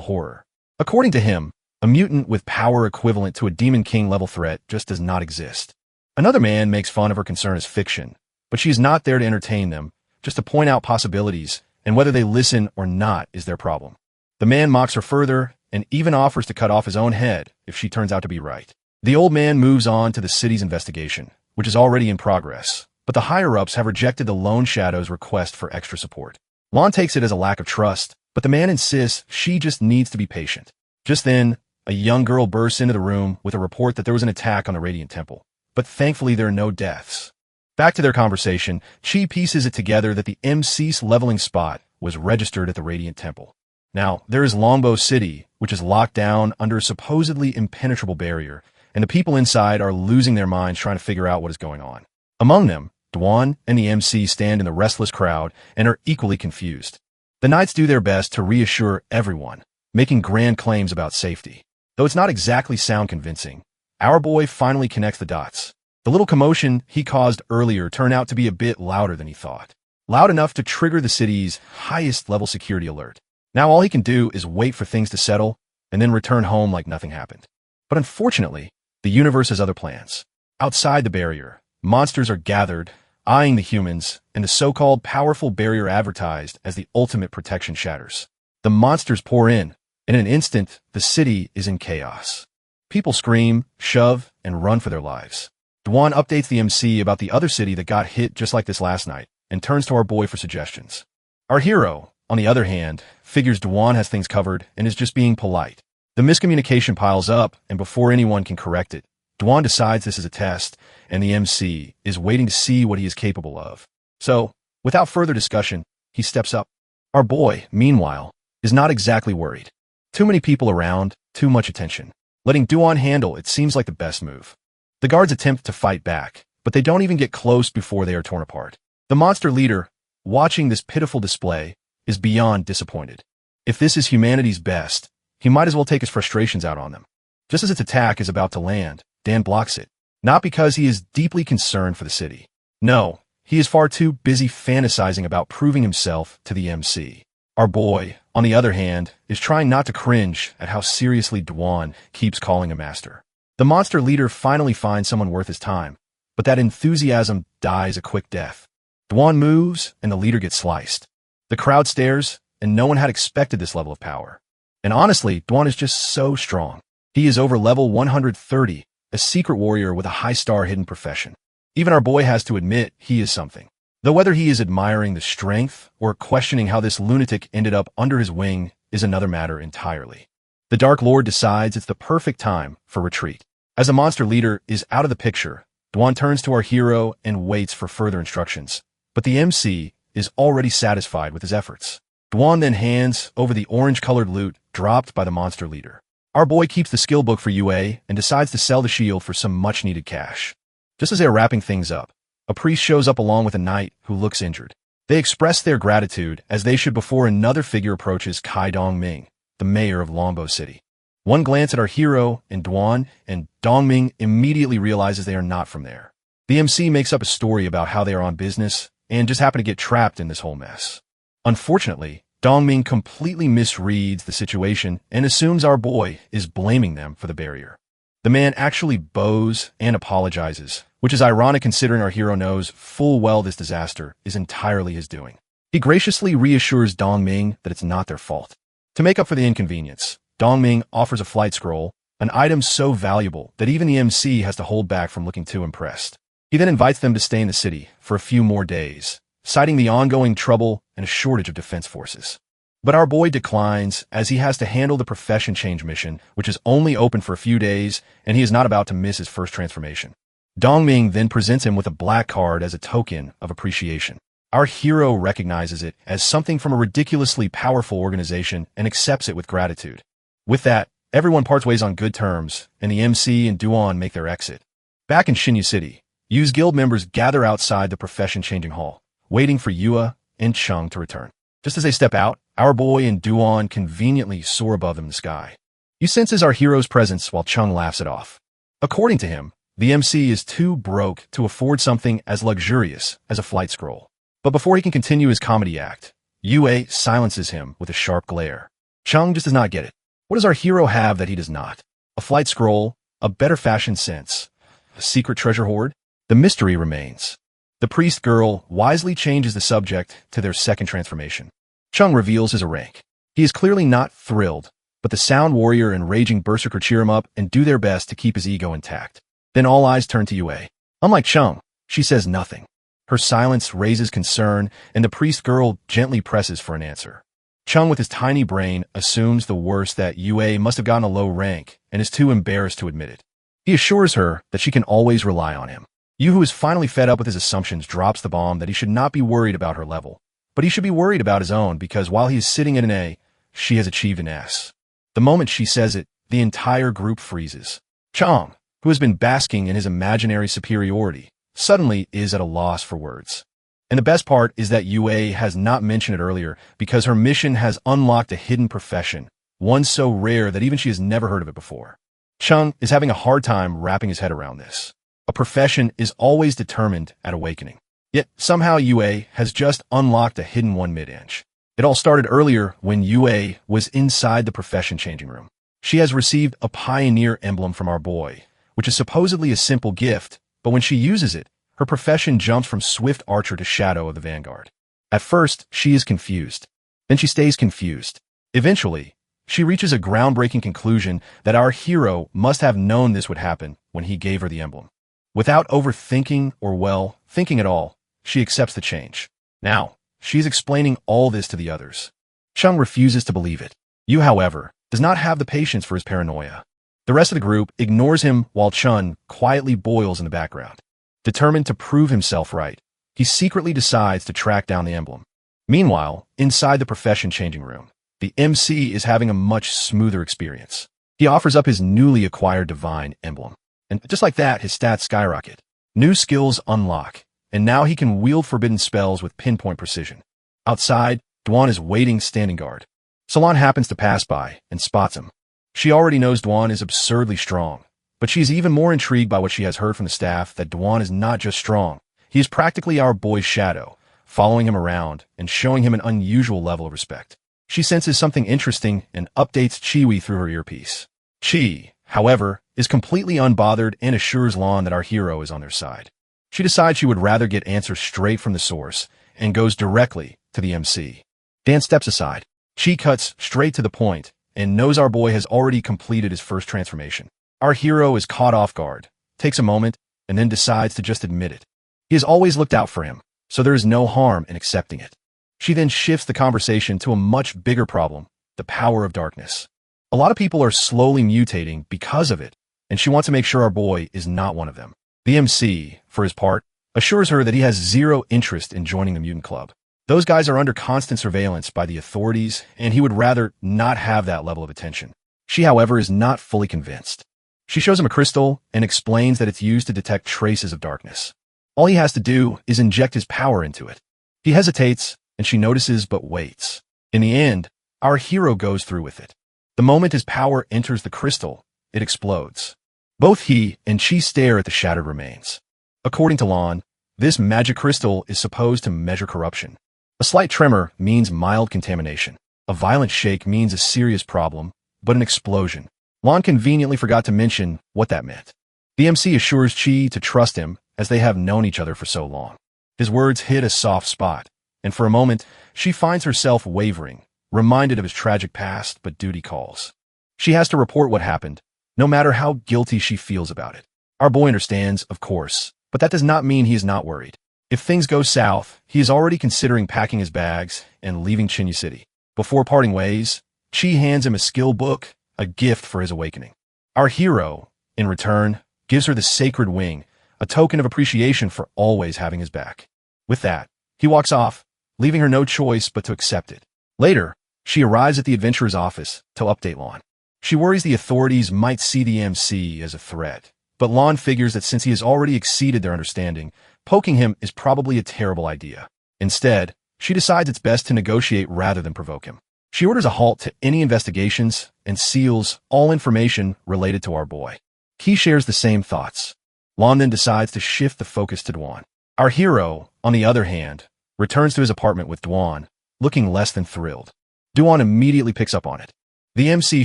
horror. According to him, a mutant with power equivalent to a Demon King level threat just does not exist. Another man makes fun of her concern as fiction, but she is not there to entertain them, just to point out possibilities, and whether they listen or not is their problem. The man mocks her further, and even offers to cut off his own head if she turns out to be right. The old man moves on to the city's investigation, which is already in progress, but the higher-ups have rejected the Lone Shadow's request for extra support. Lon takes it as a lack of trust, but the man insists she just needs to be patient. Just then, a young girl bursts into the room with a report that there was an attack on the Radiant Temple, but thankfully there are no deaths. Back to their conversation, Chi pieces it together that the MC's leveling spot was registered at the Radiant Temple. Now, there is Longbow City, which is locked down under a supposedly impenetrable barrier, and the people inside are losing their minds trying to figure out what is going on. Among them, Dwan and the MC stand in the restless crowd and are equally confused. The knights do their best to reassure everyone, making grand claims about safety. Though it's not exactly sound convincing, our boy finally connects the dots. The little commotion he caused earlier turned out to be a bit louder than he thought. Loud enough to trigger the city's highest level security alert. Now all he can do is wait for things to settle and then return home like nothing happened. But unfortunately, the universe has other plans. Outside the barrier, monsters are gathered, eyeing the humans, and the so-called powerful barrier advertised as the ultimate protection shatters. The monsters pour in. In an instant, the city is in chaos. People scream, shove, and run for their lives. Dwan updates the MC about the other city that got hit just like this last night, and turns to our boy for suggestions. Our hero, on the other hand, figures Dwan has things covered and is just being polite. The miscommunication piles up, and before anyone can correct it, Dwan decides this is a test, and the MC is waiting to see what he is capable of. So, without further discussion, he steps up. Our boy, meanwhile, is not exactly worried. Too many people around, too much attention. Letting Dwan handle it seems like the best move. The guards attempt to fight back, but they don't even get close before they are torn apart. The monster leader, watching this pitiful display, is beyond disappointed. If this is humanity's best, he might as well take his frustrations out on them. Just as its attack is about to land, Dan blocks it. Not because he is deeply concerned for the city. No, he is far too busy fantasizing about proving himself to the MC. Our boy, on the other hand, is trying not to cringe at how seriously Dwan keeps calling him master. The monster leader finally finds someone worth his time, but that enthusiasm dies a quick death. Dwan moves, and the leader gets sliced. The crowd stares, and no one had expected this level of power. And honestly, Dwan is just so strong. He is over level 130, a secret warrior with a high-star hidden profession. Even our boy has to admit he is something. Though whether he is admiring the strength or questioning how this lunatic ended up under his wing is another matter entirely. The Dark Lord decides it's the perfect time for retreat. As the monster leader is out of the picture, Dwan turns to our hero and waits for further instructions. But the MC is already satisfied with his efforts. Dwan then hands over the orange-colored loot dropped by the monster leader. Our boy keeps the skill book for UA and decides to sell the shield for some much-needed cash. Just as they are wrapping things up, a priest shows up along with a knight who looks injured. They express their gratitude as they should before another figure approaches Kai Dongming, the mayor of Longbow City. One glance at our hero and Dwan, and Dongming immediately realizes they are not from there. The MC makes up a story about how they are on business and just happen to get trapped in this whole mess. Unfortunately, Dongming completely misreads the situation and assumes our boy is blaming them for the barrier. The man actually bows and apologizes, which is ironic considering our hero knows full well this disaster is entirely his doing. He graciously reassures Dongming that it's not their fault. To make up for the inconvenience, Dongming offers a flight scroll, an item so valuable that even the MC has to hold back from looking too impressed. He then invites them to stay in the city for a few more days, citing the ongoing trouble and a shortage of defense forces. But our boy declines as he has to handle the profession change mission, which is only open for a few days, and he is not about to miss his first transformation. Dongming then presents him with a black card as a token of appreciation. Our hero recognizes it as something from a ridiculously powerful organization and accepts it with gratitude. With that, everyone parts ways on good terms, and the MC and Dwan make their exit. Back in Shinyu City, Yu's guild members gather outside the profession-changing hall, waiting for Yua and Chung to return. Just as they step out, our boy and Dwan conveniently soar above them in the sky. Yu senses our hero's presence while Chung laughs it off. According to him, the MC is too broke to afford something as luxurious as a flight scroll. But before he can continue his comedy act, Yue silences him with a sharp glare. Chung just does not get it. What does our hero have that he does not? A flight scroll, a better fashion sense, a secret treasure hoard? The mystery remains. The priest girl wisely changes the subject to their second transformation. Chung reveals his rank. He is clearly not thrilled, but the sound warrior and raging berserker cheer him up and do their best to keep his ego intact. Then all eyes turn to Yue. Unlike Chung, she says nothing. Her silence raises concern, and the priest girl gently presses for an answer. Chung, with his tiny brain, assumes the worst, that Yue must have gotten a low rank and is too embarrassed to admit it. He assures her that she can always rely on him. Yu, who is finally fed up with his assumptions, drops the bomb that he should not be worried about her level, but he should be worried about his own, because while he is sitting at an A, she has achieved an S. The moment she says it, the entire group freezes. Chung, who has been basking in his imaginary superiority, suddenly is at a loss for words. And the best part is that Yue has not mentioned it earlier, because her mission has unlocked a hidden profession, one so rare that even she has never heard of it before. Chung is having a hard time wrapping his head around this. A profession is always determined at awakening. Yet somehow Yue has just unlocked a hidden one mid-inch. It all started earlier when Yue was inside the profession changing room. She has received a pioneer emblem from our boy, which is supposedly a simple gift, but when she uses it, her profession jumps from swift archer to shadow of the vanguard. At first, she is confused. Then she stays confused. Eventually, she reaches a groundbreaking conclusion that our hero must have known this would happen when he gave her the emblem. Without overthinking or, thinking at all, she accepts the change. Now, she is explaining all this to the others. Chung refuses to believe it. Yu, however, does not have the patience for his paranoia. The rest of the group ignores him while Chun quietly boils in the background. Determined to prove himself right, he secretly decides to track down the emblem. Meanwhile, inside the profession changing room, the MC is having a much smoother experience. He offers up his newly acquired divine emblem. And just like that, his stats skyrocket. New skills unlock, and now he can wield forbidden spells with pinpoint precision. Outside, Duan is waiting standing guard. Salon happens to pass by and spots him. She already knows Duan is absurdly strong, but she is even more intrigued by what she has heard from the staff, that Duan is not just strong. He is practically our boy's shadow, following him around and showing him an unusual level of respect. She senses something interesting and updates Chiwi through her earpiece. Chi, however, is completely unbothered and assures Lon that our hero is on their side. She decides she would rather get answers straight from the source and goes directly to the MC. Dan steps aside. Chi cuts straight to the point and knows our boy has already completed his first transformation. Our hero is caught off guard, takes a moment, and then decides to just admit it. He has always looked out for him, so there is no harm in accepting it. She then shifts the conversation to a much bigger problem, the power of darkness. A lot of people are slowly mutating because of it, and she wants to make sure our boy is not one of them. The MC, for his part, assures her that he has zero interest in joining the mutant club. Those guys are under constant surveillance by the authorities, and he would rather not have that level of attention. She, however, is not fully convinced. She shows him a crystal and explains that it's used to detect traces of darkness. All he has to do is inject his power into it. He hesitates, and she notices but waits. In the end, our hero goes through with it. The moment his power enters the crystal, it explodes. Both he and Chi stare at the shattered remains. According to Lon, this magic crystal is supposed to measure corruption. A slight tremor means mild contamination. A violent shake means a serious problem, but an explosion. Lon conveniently forgot to mention what that meant. The MC assures Chi to trust him, as they have known each other for so long. His words hit a soft spot, and for a moment, she finds herself wavering, reminded of his tragic past, but duty calls. She has to report what happened, no matter how guilty she feels about it. Our boy understands, of course, but that does not mean he is not worried. If things go south, he is already considering packing his bags and leaving Chinyu City. Before parting ways, Chi hands him a skill book, a gift for his awakening. Our hero, in return, gives her the sacred wing, a token of appreciation for always having his back. With that, he walks off, leaving her no choice but to accept it. Later, she arrives at the adventurer's office to update Lon. She worries the authorities might see the MC as a threat, but Lon figures that since he has already exceeded their understanding, poking him is probably a terrible idea. Instead, she decides it's best to negotiate rather than provoke him. She orders a halt to any investigations and seals all information related to our boy. He shares the same thoughts. Lon then decides to shift the focus to Dwan. Our hero, on the other hand, returns to his apartment with Dwan, looking less than thrilled. Dwan immediately picks up on it. The MC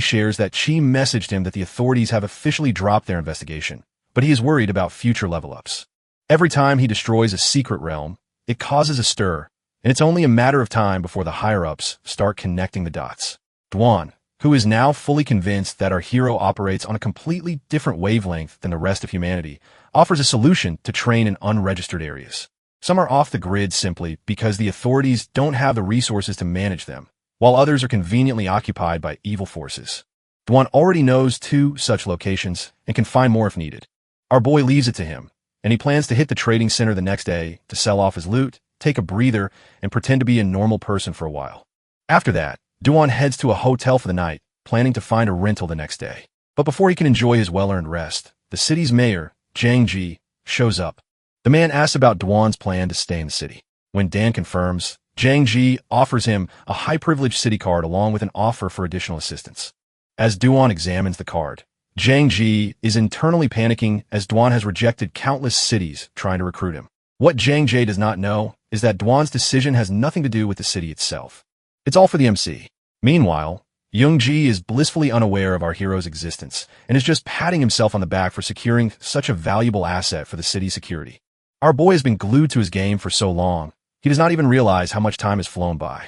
shares that Chi messaged him that the authorities have officially dropped their investigation, but he is worried about future level-ups. Every time he destroys a secret realm, it causes a stir, and it's only a matter of time before the higher-ups start connecting the dots. Dwan, who is now fully convinced that our hero operates on a completely different wavelength than the rest of humanity, offers a solution to train in unregistered areas. Some are off the grid simply because the authorities don't have the resources to manage them, while others are conveniently occupied by evil forces. Dwan already knows 2 such locations and can find more if needed. Our boy leaves it to him, and he plans to hit the trading center the next day to sell off his loot, take a breather, and pretend to be a normal person for a while. After that, Dwan heads to a hotel for the night, planning to find a rental the next day. But before he can enjoy his well-earned rest, the city's mayor, Jang Ji, shows up. The man asks about Dwan's plan to stay in the city. When Dan confirms, Jang Ji offers him a high-privileged city card along with an offer for additional assistance. As Dwan examines the card, Jang Ji is internally panicking as Dwan has rejected countless cities trying to recruit him. What Jang Ji does not know is that Dwan's decision has nothing to do with the city itself. It's all for the MC. Meanwhile, Young-ji is blissfully unaware of our hero's existence and is just patting himself on the back for securing such a valuable asset for the city's security. Our boy has been glued to his game for so long, he does not even realize how much time has flown by.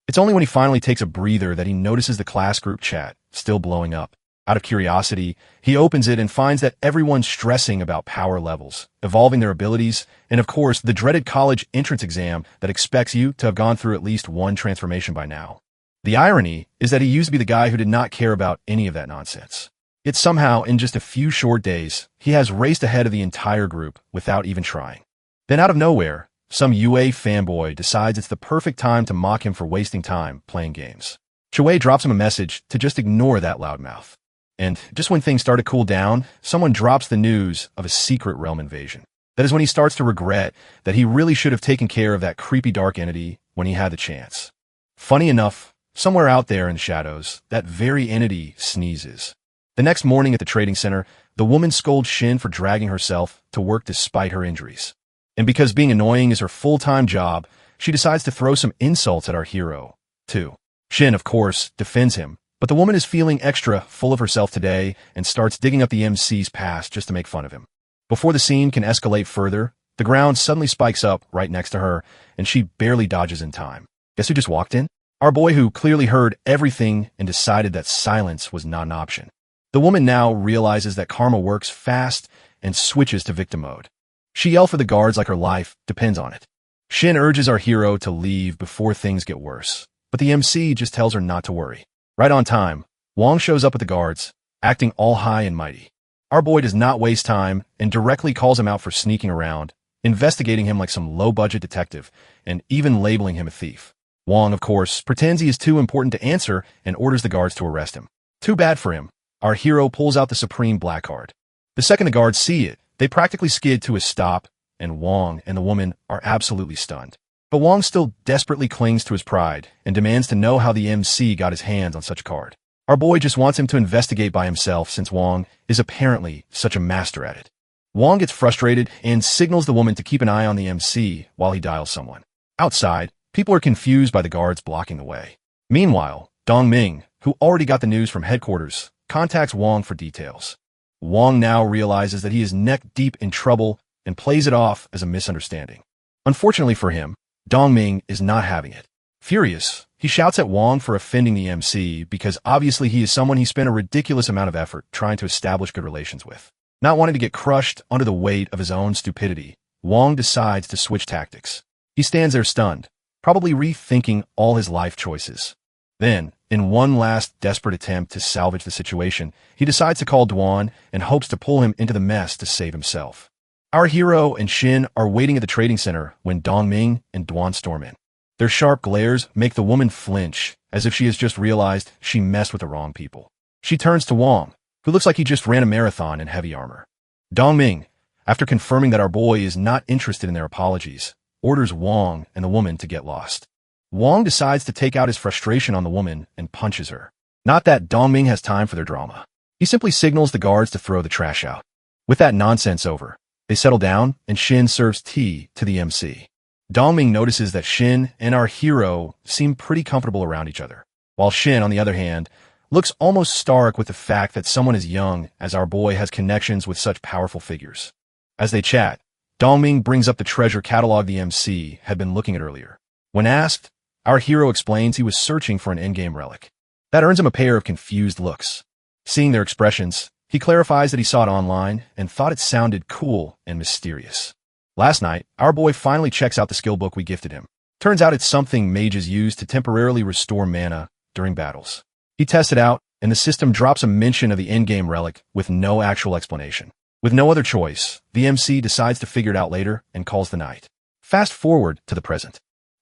It's only when he finally takes a breather that he notices the class group chat still blowing up. Out of curiosity, he opens it and finds that everyone's stressing about power levels, evolving their abilities, and of course, the dreaded college entrance exam that expects you to have gone through at least one transformation by now. The irony is that he used to be the guy who did not care about any of that nonsense. Yet somehow, in just a few short days, he has raced ahead of the entire group without even trying. Then out of nowhere, some UA fanboy decides it's the perfect time to mock him for wasting time playing games. Chue drops him a message to just ignore that loudmouth. And just when things start to cool down, someone drops the news of a secret realm invasion. That is when he starts to regret that he really should have taken care of that creepy dark entity when he had the chance. Funny enough, somewhere out there in the shadows, that very entity sneezes. The next morning at the trading center, the woman scolds Shin for dragging herself to work despite her injuries. And because being annoying is her full-time job, she decides to throw some insults at our hero, too. Shin, of course, defends him, but the woman is feeling extra full of herself today and starts digging up the MC's past just to make fun of him. Before the scene can escalate further, the ground suddenly spikes up right next to her, and she barely dodges in time. Guess who just walked in? Our boy, who clearly heard everything and decided that silence was not an option. The woman now realizes that karma works fast and switches to victim mode. She yells for the guards like her life depends on it. Shin urges our hero to leave before things get worse, but the MC just tells her not to worry. Right on time, Wong shows up with the guards, acting all high and mighty. Our boy does not waste time and directly calls him out for sneaking around, investigating him like some low-budget detective, and even labeling him a thief. Wong, of course, pretends he is too important to answer and orders the guards to arrest him. Too bad for him. Our hero pulls out the supreme black card. The second the guards see it, they practically skid to a stop, and Wong and the woman are absolutely stunned. But Wong still desperately clings to his pride and demands to know how the MC got his hands on such a card. Our boy just wants him to investigate by himself since Wong is apparently such a master at it. Wong gets frustrated and signals the woman to keep an eye on the MC while he dials someone. Outside, people are confused by the guards blocking the way. Meanwhile, Dong Ming, who already got the news from headquarters, contacts Wong for details. Wong now realizes that he is neck-deep in trouble and plays it off as a misunderstanding. Unfortunately for him, Dong Ming is not having it. Furious, he shouts at Wong for offending the MC because obviously he is someone he spent a ridiculous amount of effort trying to establish good relations with. Not wanting to get crushed under the weight of his own stupidity, Wong decides to switch tactics. He stands there stunned, probably rethinking all his life choices. Then, in one last desperate attempt to salvage the situation, he decides to call Dwan and hopes to pull him into the mess to save himself. Our hero and Shin are waiting at the trading center when Dong Ming and Dwan storm in. Their sharp glares make the woman flinch, as if she has just realized she messed with the wrong people. She turns to Wong, who looks like he just ran a marathon in heavy armor. Dong Ming, after confirming that our boy is not interested in their apologies, orders Wong and the woman to get lost. Wong decides to take out his frustration on the woman and punches her. Not that Dong Ming has time for their drama. He simply signals the guards to throw the trash out. With that nonsense over, they settle down and Shin serves tea to the MC. Dongming notices that Shin and our hero seem pretty comfortable around each other, while Shin, on the other hand, looks almost stark with the fact that someone as young as our boy has connections with such powerful figures. As they chat, Dongming brings up the treasure catalog the MC had been looking at earlier. When asked, our hero explains he was searching for an endgame relic. That earns him a pair of confused looks. Seeing their expressions, he clarifies that he saw it online and thought it sounded cool and mysterious. Last night, our boy finally checks out the skill book we gifted him. Turns out it's something mages use to temporarily restore mana during battles. He tests it out, and the system drops a mention of the endgame relic with no actual explanation. With no other choice, the MC decides to figure it out later and calls the night. Fast forward to the present.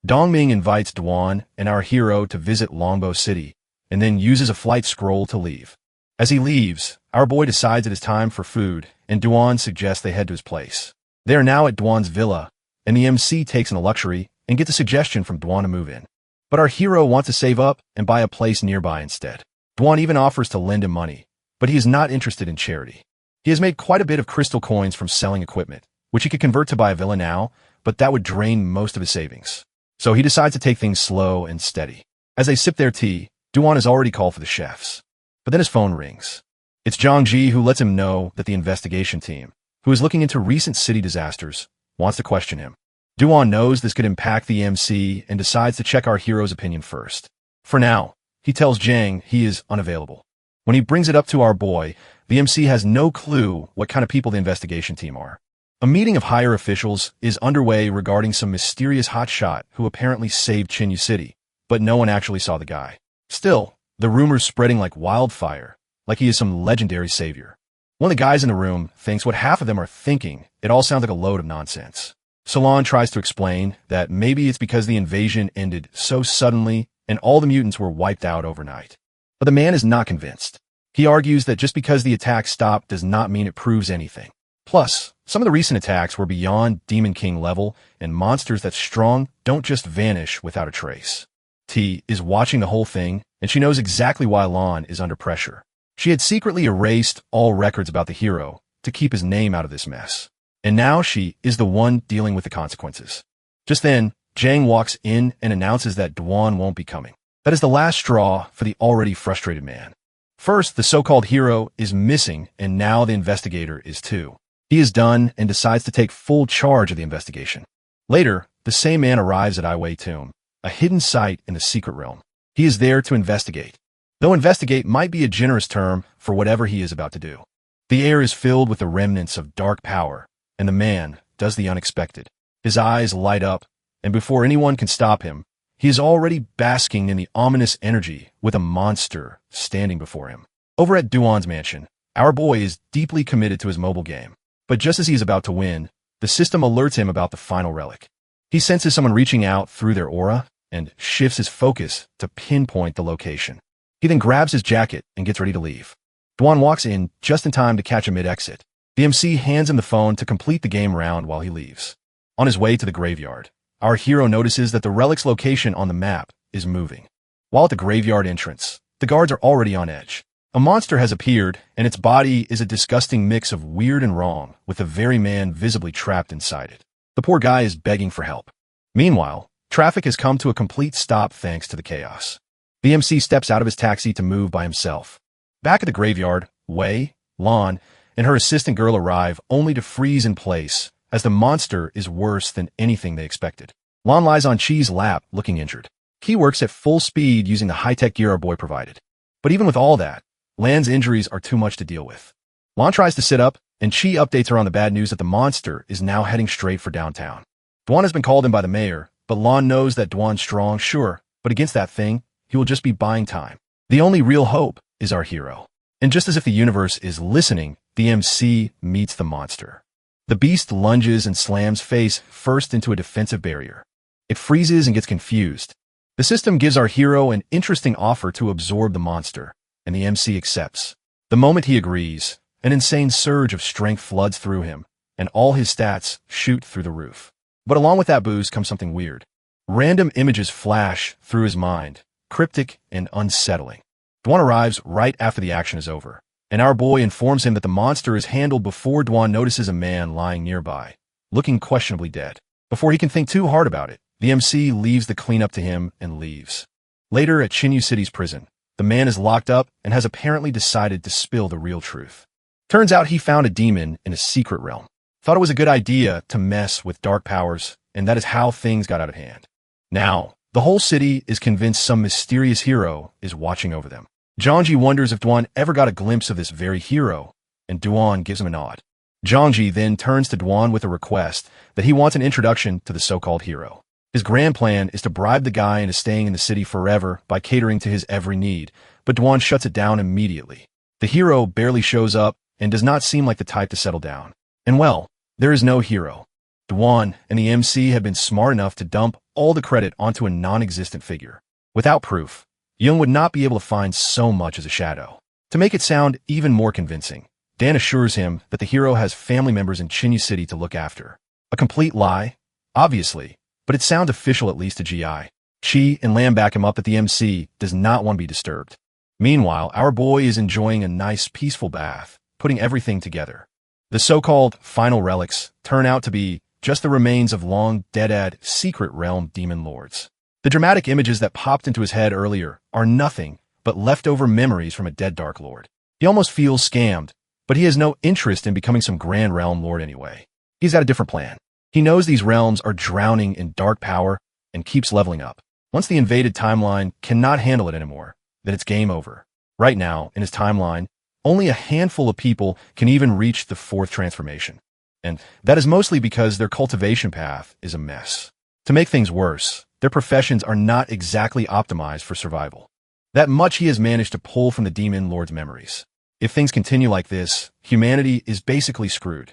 Dongming invites Duan and our hero to visit Longbow City, and then uses a flight scroll to leave. As he leaves, our boy decides it is time for food, and Duan suggests they head to his place. They are now at Duan's villa, and the MC takes in a luxury and gets a suggestion from Duan to move in. But our hero wants to save up and buy a place nearby instead. Duan even offers to lend him money, but he is not interested in charity. He has made quite a bit of crystal coins from selling equipment, which he could convert to buy a villa now, but that would drain most of his savings. So he decides to take things slow and steady. As they sip their tea, Duan has already called for the chefs. But then his phone rings. It's Zhang Ji who lets him know that the investigation team, who is looking into recent city disasters, wants to question him. Duan knows this could impact the MC and decides to check our hero's opinion first. For now, he tells Zhang he is unavailable. When he brings it up to our boy, the MC has no clue what kind of people the investigation team are. A meeting of higher officials is underway regarding some mysterious hotshot who apparently saved Chinyu City, but no one actually saw the guy. Still, the rumors spreading like wildfire, like he is some legendary savior. One of the guys in the room thinks what half of them are thinking. It all sounds like a load of nonsense. Solon tries to explain that maybe it's because the invasion ended so suddenly and all the mutants were wiped out overnight. But the man is not convinced. He argues that just because the attack stopped does not mean it proves anything. Plus, some of the recent attacks were beyond Demon King level, and monsters that strong don't just vanish without a trace. T is watching the whole thing, and she knows exactly why Lon is under pressure. She had secretly erased all records about the hero to keep his name out of this mess. And now she is the one dealing with the consequences. Just then, Zhang walks in and announces that Duan won't be coming. That is the last straw for the already frustrated man. First, the so-called hero is missing, and now the investigator is too. He is done and decides to take full charge of the investigation. Later, the same man arrives at Aiwei Tomb, a hidden site in the secret realm. He is there to investigate. Though investigate might be a generous term for whatever he is about to do. The air is filled with the remnants of dark power, and the man does the unexpected. His eyes light up, and before anyone can stop him, he is already basking in the ominous energy with a monster standing before him. Over at Duan's mansion, our boy is deeply committed to his mobile game. But just as he is about to win, the system alerts him about the final relic. He senses someone reaching out through their aura and shifts his focus to pinpoint the location. He then grabs his jacket and gets ready to leave. Duan walks in just in time to catch a mid-exit. The MC hands him the phone to complete the game round while he leaves. On his way to the graveyard, our hero notices that the relic's location on the map is moving. While at the graveyard entrance, the guards are already on edge. A monster has appeared, and its body is a disgusting mix of weird and wrong, with the very man visibly trapped inside it. The poor guy is begging for help. Meanwhile, traffic has come to a complete stop thanks to the chaos. The MC steps out of his taxi to move by himself. Back at the graveyard, Wei, Lon, and her assistant girl arrive only to freeze in place, as the monster is worse than anything they expected. Lon lies on Chi's lap, looking injured. He works at full speed using the high-tech gear our boy provided. But even with all that, Lan's injuries are too much to deal with. Lon tries to sit up, and Chi updates her on the bad news that the monster is now heading straight for downtown. Duan has been called in by the mayor, but Lon knows that Duan's strong, sure, but against that thing, he will just be buying time. The only real hope is our hero. And just as if the universe is listening, the MC meets the monster. The beast lunges and slams face first into a defensive barrier. It freezes and gets confused. The system gives our hero an interesting offer to absorb the monster, and the MC accepts. The moment he agrees, an insane surge of strength floods through him, and all his stats shoot through the roof. But along with that boost comes something weird. Random images flash through his mind, cryptic and unsettling. Duan arrives right after the action is over, and our boy informs him that the monster is handled before Dwan notices a man lying nearby, looking questionably dead. Before he can think too hard about it, the MC leaves the cleanup to him and leaves. Later at Chinyu City's prison, the man is locked up and has apparently decided to spill the real truth. Turns out he found a demon in a secret realm. Thought it was a good idea to mess with dark powers, and that is how things got out of hand. Now, the whole city is convinced some mysterious hero is watching over them. Zhangji wonders if Duan ever got a glimpse of this very hero, and Duan gives him a nod. Zhangji then turns to Duan with a request that he wants an introduction to the so-called hero. His grand plan is to bribe the guy into staying in the city forever by catering to his every need, but Duan shuts it down immediately. The hero barely shows up and does not seem like the type to settle down. And well, there is no hero. Duan and the MC have been smart enough to dump all the credit onto a non-existent figure. Without proof, Young would not be able to find so much as a shadow. To make it sound even more convincing, Dan assures him that the hero has family members in Chinyu City to look after. A complete lie, obviously, but it sounds official at least to GI. Chi and Lam back him up that the MC does not want to be disturbed. Meanwhile, our boy is enjoying a nice peaceful bath, putting everything together. The so-called final relics turn out to be just the remains of long-dead secret realm demon lords. The dramatic images that popped into his head earlier are nothing but leftover memories from a dead Dark Lord. He almost feels scammed, but he has no interest in becoming some grand realm lord anyway. He's got a different plan. He knows these realms are drowning in dark power and keeps leveling up. Once the invaded timeline cannot handle it anymore, then it's game over. Right now, in his timeline, only a handful of people can even reach the fourth transformation. And that is mostly because their cultivation path is a mess. To make things worse, their professions are not exactly optimized for survival. That much he has managed to pull from the Demon Lord's memories. If things continue like this, humanity is basically screwed.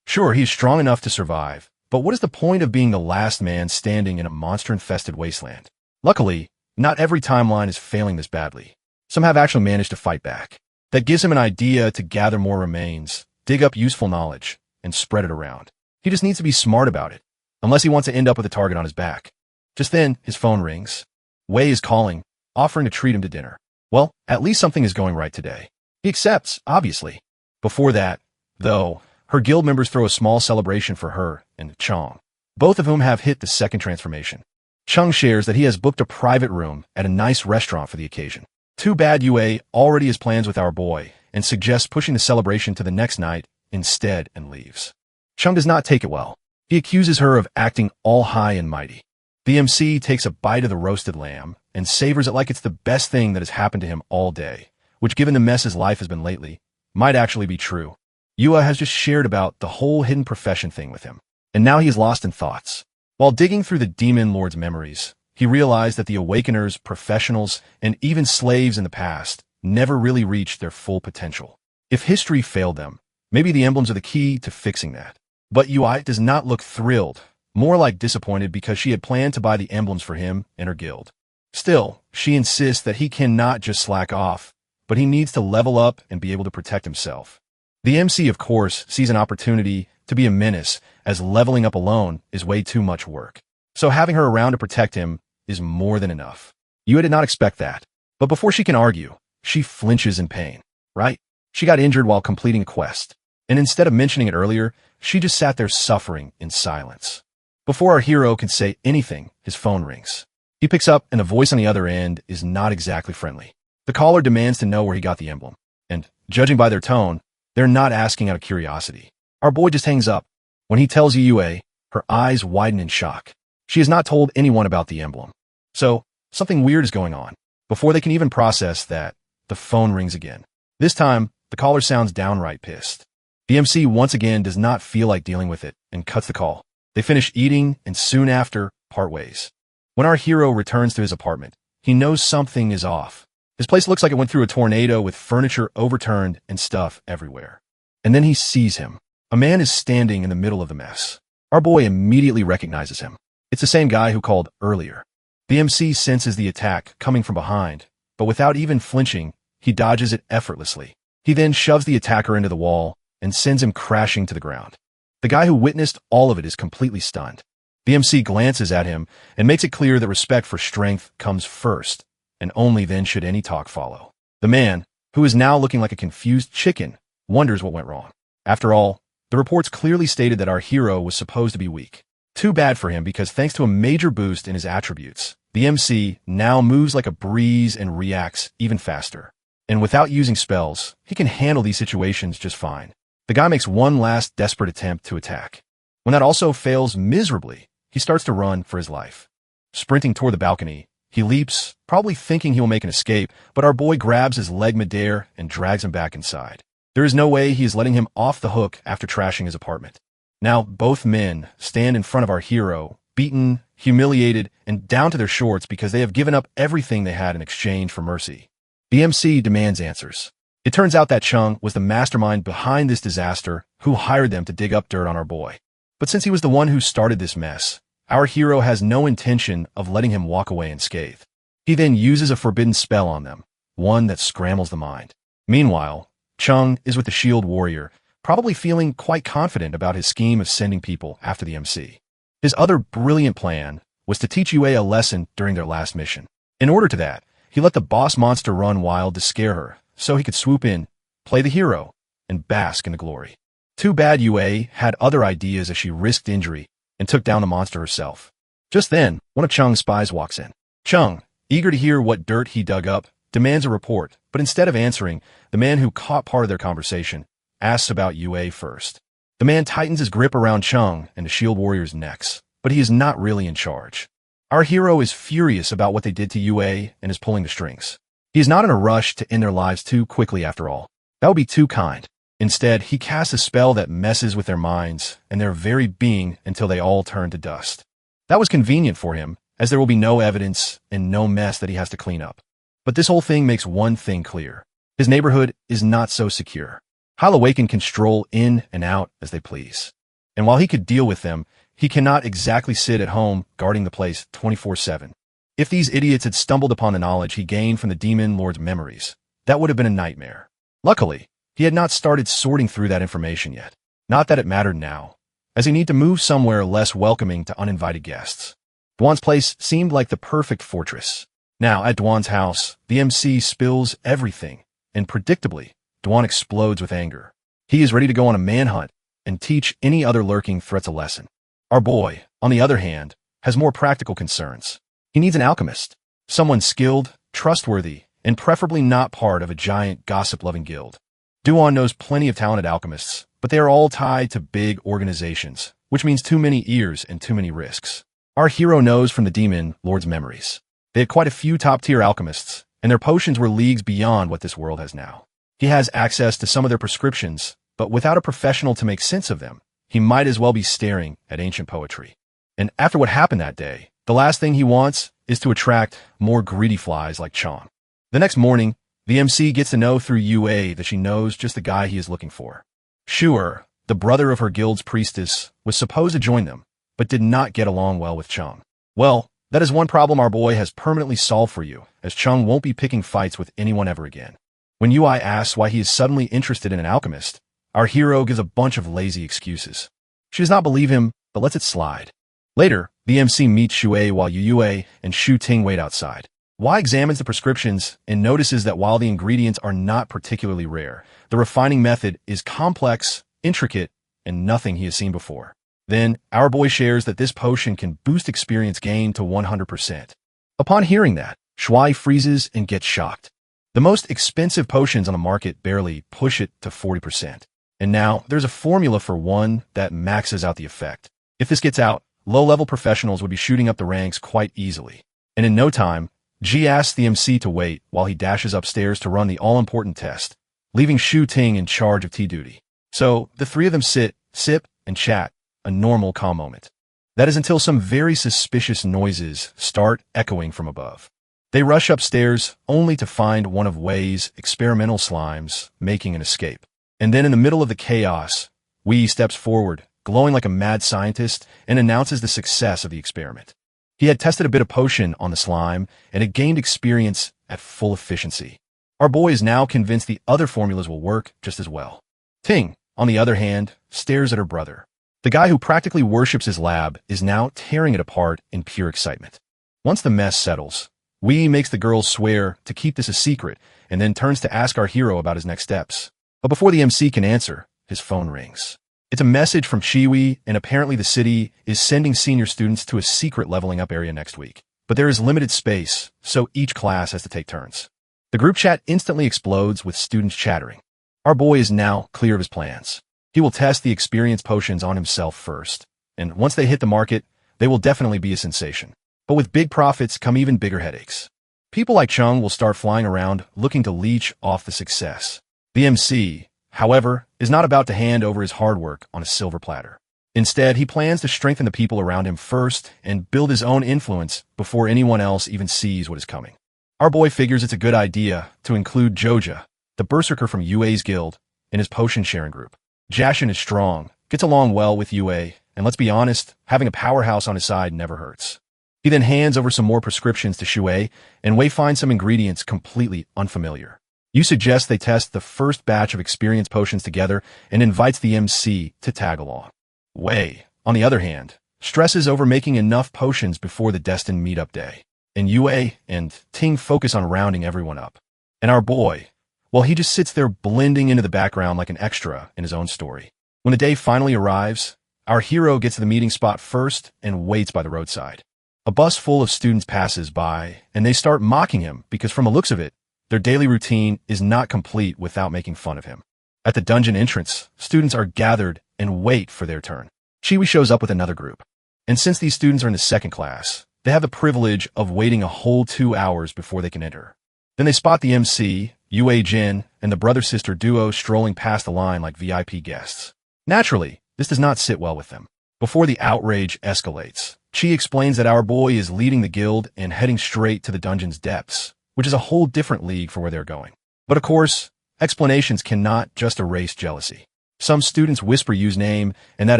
Sure, he's strong enough to survive, but what is the point of being the last man standing in a monster-infested wasteland? Luckily, not every timeline is failing this badly. Some have actually managed to fight back. That gives him an idea to gather more remains, dig up useful knowledge, and spread it around. He just needs to be smart about it, unless he wants to end up with a target on his back. Just then, his phone rings. Wei is calling, offering to treat him to dinner. Well, at least something is going right today. He accepts, obviously. Before that, though, her guild members throw a small celebration for her and Chong, both of whom have hit the second transformation. Chung shares that he has booked a private room at a nice restaurant for the occasion. Too bad Yue already has plans with our boy and suggests pushing the celebration to the next night instead and leaves. Chung does not take it well. He accuses her of acting all high and mighty. The MC takes a bite of the roasted lamb and savors it like it's the best thing that has happened to him all day, which given the mess his life has been lately, might actually be true. Yue has just shared about the whole hidden profession thing with him, and now he is lost in thoughts. While digging through the Demon Lord's memories, he realized that the Awakeners, professionals, and even slaves in the past never really reached their full potential. If history failed them, maybe the emblems are the key to fixing that. But Yue does not look thrilled, more like disappointed because she had planned to buy the emblems for him and her guild. Still, she insists that he cannot just slack off, but he needs to level up and be able to protect himself. The MC, of course, sees an opportunity to be a menace, as leveling up alone is way too much work. So having her around to protect him is more than enough. Yue did not expect that. But before she can argue, she flinches in pain, right? She got injured while completing a quest. And instead of mentioning it earlier, she just sat there suffering in silence. Before our hero can say anything, his phone rings. He picks up, and the voice on the other end is not exactly friendly. The caller demands to know where he got the emblem. And, judging by their tone, they're not asking out of curiosity. Our boy just hangs up. When he tells Yue, her eyes widen in shock. She has not told anyone about the emblem. So, something weird is going on. Before they can even process that, the phone rings again. This time, the caller sounds downright pissed. The MC once again does not feel like dealing with it and cuts the call. They finish eating and soon after, part ways. When our hero returns to his apartment, he knows something is off. His place looks like it went through a tornado with furniture overturned and stuff everywhere. And then he sees him. A man is standing in the middle of the mess. Our boy immediately recognizes him. It's the same guy who called earlier. The MC senses the attack coming from behind, but without even flinching, he dodges it effortlessly. He then shoves the attacker into the wall and sends him crashing to the ground. The guy who witnessed all of it is completely stunned. The MC glances at him and makes it clear that respect for strength comes first, and only then should any talk follow. The man, who is now looking like a confused chicken, wonders what went wrong. After all, the reports clearly stated that our hero was supposed to be weak. Too bad for him because thanks to a major boost in his attributes, the MC now moves like a breeze and reacts even faster. And without using spells, he can handle these situations just fine. The guy makes one last desperate attempt to attack. When that also fails miserably, he starts to run for his life. Sprinting toward the balcony, he leaps, probably thinking he will make an escape, but our boy grabs his leg midair and drags him back inside. There is no way he is letting him off the hook after trashing his apartment. Now both men stand in front of our hero, beaten, humiliated, and down to their shorts because they have given up everything they had in exchange for mercy. The MC demands answers. It turns out that Chung was the mastermind behind this disaster who hired them to dig up dirt on our boy. But since he was the one who started this mess, our hero has no intention of letting him walk away unscathed. He then uses a forbidden spell on them, one that scrambles the mind. Meanwhile, Chung is with the shield warrior, probably feeling quite confident about his scheme of sending people after the MC. His other brilliant plan was to teach Yue a lesson during their last mission. In order to that, he let the boss monster run wild to scare her, so he could swoop in, play the hero, and bask in the glory. Too bad Yue had other ideas as she risked injury and took down the monster herself. Just then, one of Chung's spies walks in. Chung, eager to hear what dirt he dug up, demands a report, but instead of answering, the man who caught part of their conversation asks about Yue first. The man tightens his grip around Chung and the shield warrior's necks, but he is not really in charge. Our hero is furious about what they did to Yue and is pulling the strings. He is not in a rush to end their lives too quickly after all. That would be too kind. Instead, he casts a spell that messes with their minds and their very being until they all turn to dust. That was convenient for him, as there will be no evidence and no mess that he has to clean up. But this whole thing makes one thing clear. His neighborhood is not so secure. Halawaken can stroll in and out as they please. And while he could deal with them, he cannot exactly sit at home guarding the place 24/7. If these idiots had stumbled upon the knowledge he gained from the demon lord's memories, that would have been a nightmare. Luckily, he had not started sorting through that information yet. Not that it mattered now, as he needed to move somewhere less welcoming to uninvited guests. Duan's place seemed like the perfect fortress. Now, at Duan's house, the MC spills everything, and predictably, Duan explodes with anger. He is ready to go on a manhunt and teach any other lurking threats a lesson. Our boy, on the other hand, has more practical concerns. He needs an alchemist, someone skilled, trustworthy, and preferably not part of a giant gossip-loving guild. Duan knows plenty of talented alchemists, but they are all tied to big organizations, which means too many ears and too many risks. Our hero knows from the demon lord's memories. They had quite a few top-tier alchemists, and their potions were leagues beyond what this world has now. He has access to some of their prescriptions, but without a professional to make sense of them, he might as well be staring at ancient poetry. And after what happened that day, the last thing he wants is to attract more greedy flies like Chong. The next morning, the MC gets to know through Yue that she knows just the guy he is looking for. Shuer, the brother of her guild's priestess, was supposed to join them, but did not get along well with Chong. Well, that is one problem our boy has permanently solved for you, as Chung won't be picking fights with anyone ever again. When Yui asks why he is suddenly interested in an alchemist, our hero gives a bunch of lazy excuses. She does not believe him, but lets it slide. Later, the MC meets Shuei while Yue and Shu Ting wait outside. Wai examines the prescriptions and notices that while the ingredients are not particularly rare, the refining method is complex, intricate, and nothing he has seen before. Then, our boy shares that this potion can boost experience gain to 100%. Upon hearing that, Shuai freezes and gets shocked. The most expensive potions on the market barely push it to 40%. And now, there's a formula for one that maxes out the effect. If this gets out, low-level professionals would be shooting up the ranks quite easily. And in no time, G asks the MC to wait while he dashes upstairs to run the all-important test, leaving Shu Ting in charge of tea duty. So, the three of them sit, sip, and chat, a normal calm moment. That is until some very suspicious noises start echoing from above. They rush upstairs only to find one of Wei's experimental slimes making an escape. And then in the middle of the chaos, Wei steps forward, glowing like a mad scientist, and announces the success of the experiment. He had tested a bit of potion on the slime and had gained experience at full efficiency. Our boy is now convinced the other formulas will work just as well. Ting, on the other hand, stares at her brother. The guy who practically worships his lab is now tearing it apart in pure excitement. Once the mess settles, Wei makes the girls swear to keep this a secret and then turns to ask our hero about his next steps. But before the MC can answer, his phone rings. It's a message from Shiwi, and apparently the city is sending senior students to a secret leveling up area next week. But there is limited space, so each class has to take turns. The group chat instantly explodes with students chattering. Our boy is now clear of his plans. He will test the experience potions on himself first, and once they hit the market, they will definitely be a sensation. But with big profits come even bigger headaches. People like Chung will start flying around looking to leech off the success. The MC, however, is not about to hand over his hard work on a silver platter. Instead, he plans to strengthen the people around him first and build his own influence before anyone else even sees what is coming. Our boy figures it's a good idea to include Joja, the berserker from Yue's guild, in his potion sharing group. Jashin is strong, gets along well with Yue, and let's be honest, having a powerhouse on his side never hurts. He then hands over some more prescriptions to Shui, and Wei finds some ingredients completely unfamiliar. Yu suggests they test the first batch of experience potions together and invites the MC to tag along. Wei, on the other hand, stresses over making enough potions before the destined meetup day. And Yue and Ting focus on rounding everyone up. And our boy, well, he just sits there blending into the background like an extra in his own story. When the day finally arrives, our hero gets to the meeting spot first and waits by the roadside. A bus full of students passes by, and they start mocking him because from the looks of it, their daily routine is not complete without making fun of him. At the dungeon entrance, students are gathered and wait for their turn. Chiwi shows up with another group. And since these students are in the second class, they have the privilege of waiting a whole 2 hours before they can enter. Then they spot the MC, Yue Jin, and the brother-sister duo strolling past the line like VIP guests. Naturally, this does not sit well with them. Before the outrage escalates, Chi explains that our boy is leading the guild and heading straight to the dungeon's depths, which is a whole different league for where they're going. But of course, explanations cannot just erase jealousy. Some students whisper Yu's name, and that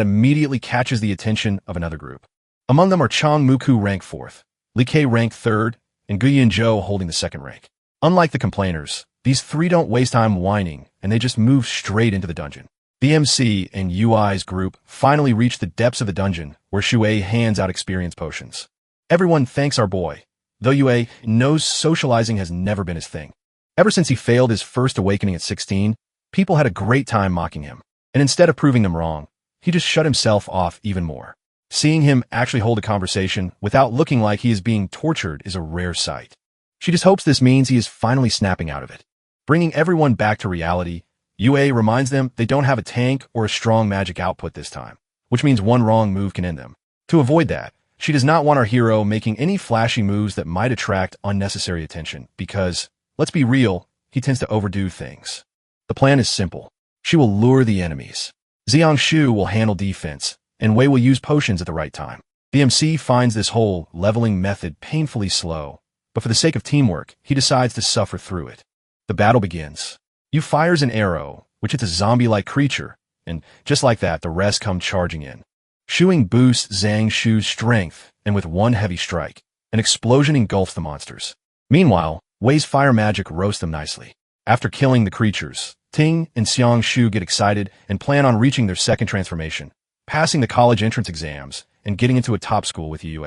immediately catches the attention of another group. Among them are Chang Muku ranked 4th, Li Kei ranked 3rd, and Guyin Zhou holding the 2nd rank. Unlike the complainers, these three don't waste time whining, and they just move straight into the dungeon. The MC and UI's group finally reach the depths of the dungeon, where Shui hands out experience potions. Everyone thanks our boy, though Yue knows socializing has never been his thing. Ever since he failed his first awakening at 16, people had a great time mocking him, and instead of proving them wrong, he just shut himself off even more. Seeing him actually hold a conversation without looking like he is being tortured is a rare sight. She just hopes this means he is finally snapping out of it. Bringing everyone back to reality, Yue reminds them they don't have a tank or a strong magic output this time, which means one wrong move can end them. To avoid that, she does not want our hero making any flashy moves that might attract unnecessary attention because, let's be real, he tends to overdo things. The plan is simple. She will lure the enemies. Xiangshu will handle defense, and Wei will use potions at the right time. The MC finds this whole leveling method painfully slow, but for the sake of teamwork, he decides to suffer through it. The battle begins. Yu fires an arrow, which hits a zombie-like creature, and just like that, the rest come charging in. Shuing boosts Zhang Shu's strength, and with one heavy strike, an explosion engulfs the monsters. Meanwhile, Wei's fire magic roasts them nicely. After killing the creatures, Ting and Xiang Shu get excited and plan on reaching their second transformation, passing the college entrance exams, and getting into a top school with Yue.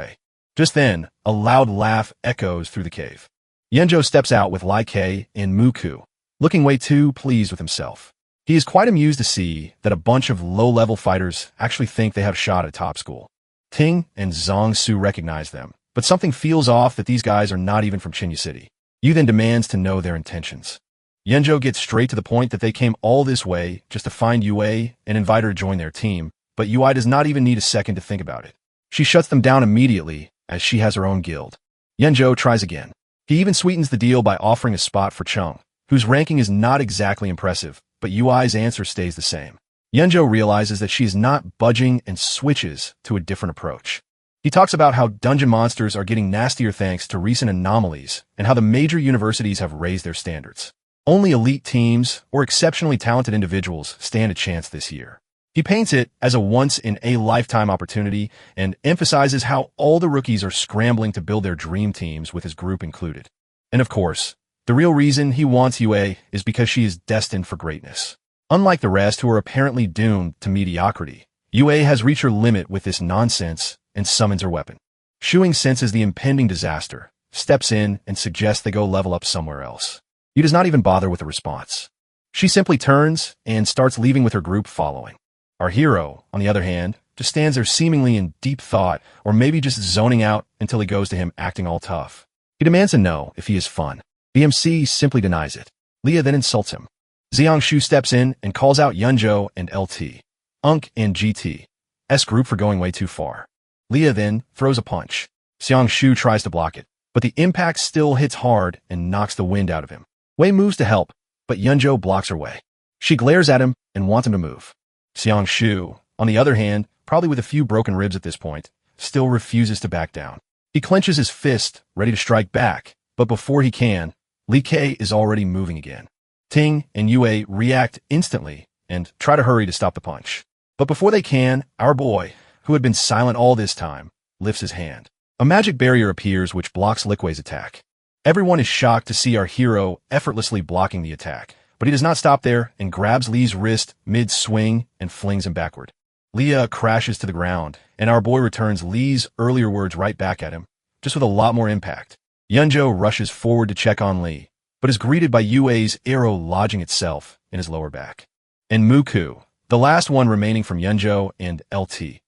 Just then, a loud laugh echoes through the cave. Yanzhou steps out with Lai Kei and Muku, looking way too pleased with himself. He is quite amused to see that a bunch of low-level fighters actually think they have a shot at top school. Ting and Zhang Su recognize them, but something feels off that these guys are not even from Chinyu City. Yu then demands to know their intentions. Yanzhou gets straight to the point that they came all this way just to find Yue and invite her to join their team, but Yui does not even need a second to think about it. She shuts them down immediately, as she has her own guild. Yanzhou tries again. He even sweetens the deal by offering a spot for Chung, whose ranking is not exactly impressive, but Yui's answer stays the same. Yanzhou realizes that she is not budging and switches to a different approach. He talks about how dungeon monsters are getting nastier thanks to recent anomalies and how the major universities have raised their standards. Only elite teams or exceptionally talented individuals stand a chance this year. He paints it as a once-in-a-lifetime opportunity and emphasizes how all the rookies are scrambling to build their dream teams with his group included. And of course, the real reason he wants Yue is because she is destined for greatness. Unlike the rest who are apparently doomed to mediocrity, Yue has reached her limit with this nonsense and summons her weapon. Shuing senses the impending disaster, steps in and suggests they go level up somewhere else. He does not even bother with a response. She simply turns and starts leaving with her group following. Our hero, on the other hand, just stands there seemingly in deep thought, or maybe just zoning out until he goes to him acting all tough. He demands to know if he is fun. BMC simply denies it. Leah then insults him. Xiangshu steps in and calls out Yunjo and LT, and GT's group for going way too far. Leah then throws a punch. Xiangshu tries to block it, but the impact still hits hard and knocks the wind out of him. Wei moves to help, but Yunjo blocks her way. She glares at him and wants him to move. Xiangshu, on the other hand, probably with a few broken ribs at this point, still refuses to back down. He clenches his fist, ready to strike back, but before he can, Li Kei is already moving again. Ting and Yue react instantly and try to hurry to stop the punch. But before they can, our boy, who had been silent all this time, lifts his hand. A magic barrier appears which blocks Likuei's attack. Everyone is shocked to see our hero effortlessly blocking the attack, but he does not stop there and grabs Li's wrist mid-swing and flings him backward. Leah crashes to the ground, and our boy returns Li's earlier words right back at him, just with a lot more impact. Yunjo rushes forward to check on Li, but is greeted by Yue's arrow lodging itself in his lower back. And Muku, the last one remaining from Yunjo and LT,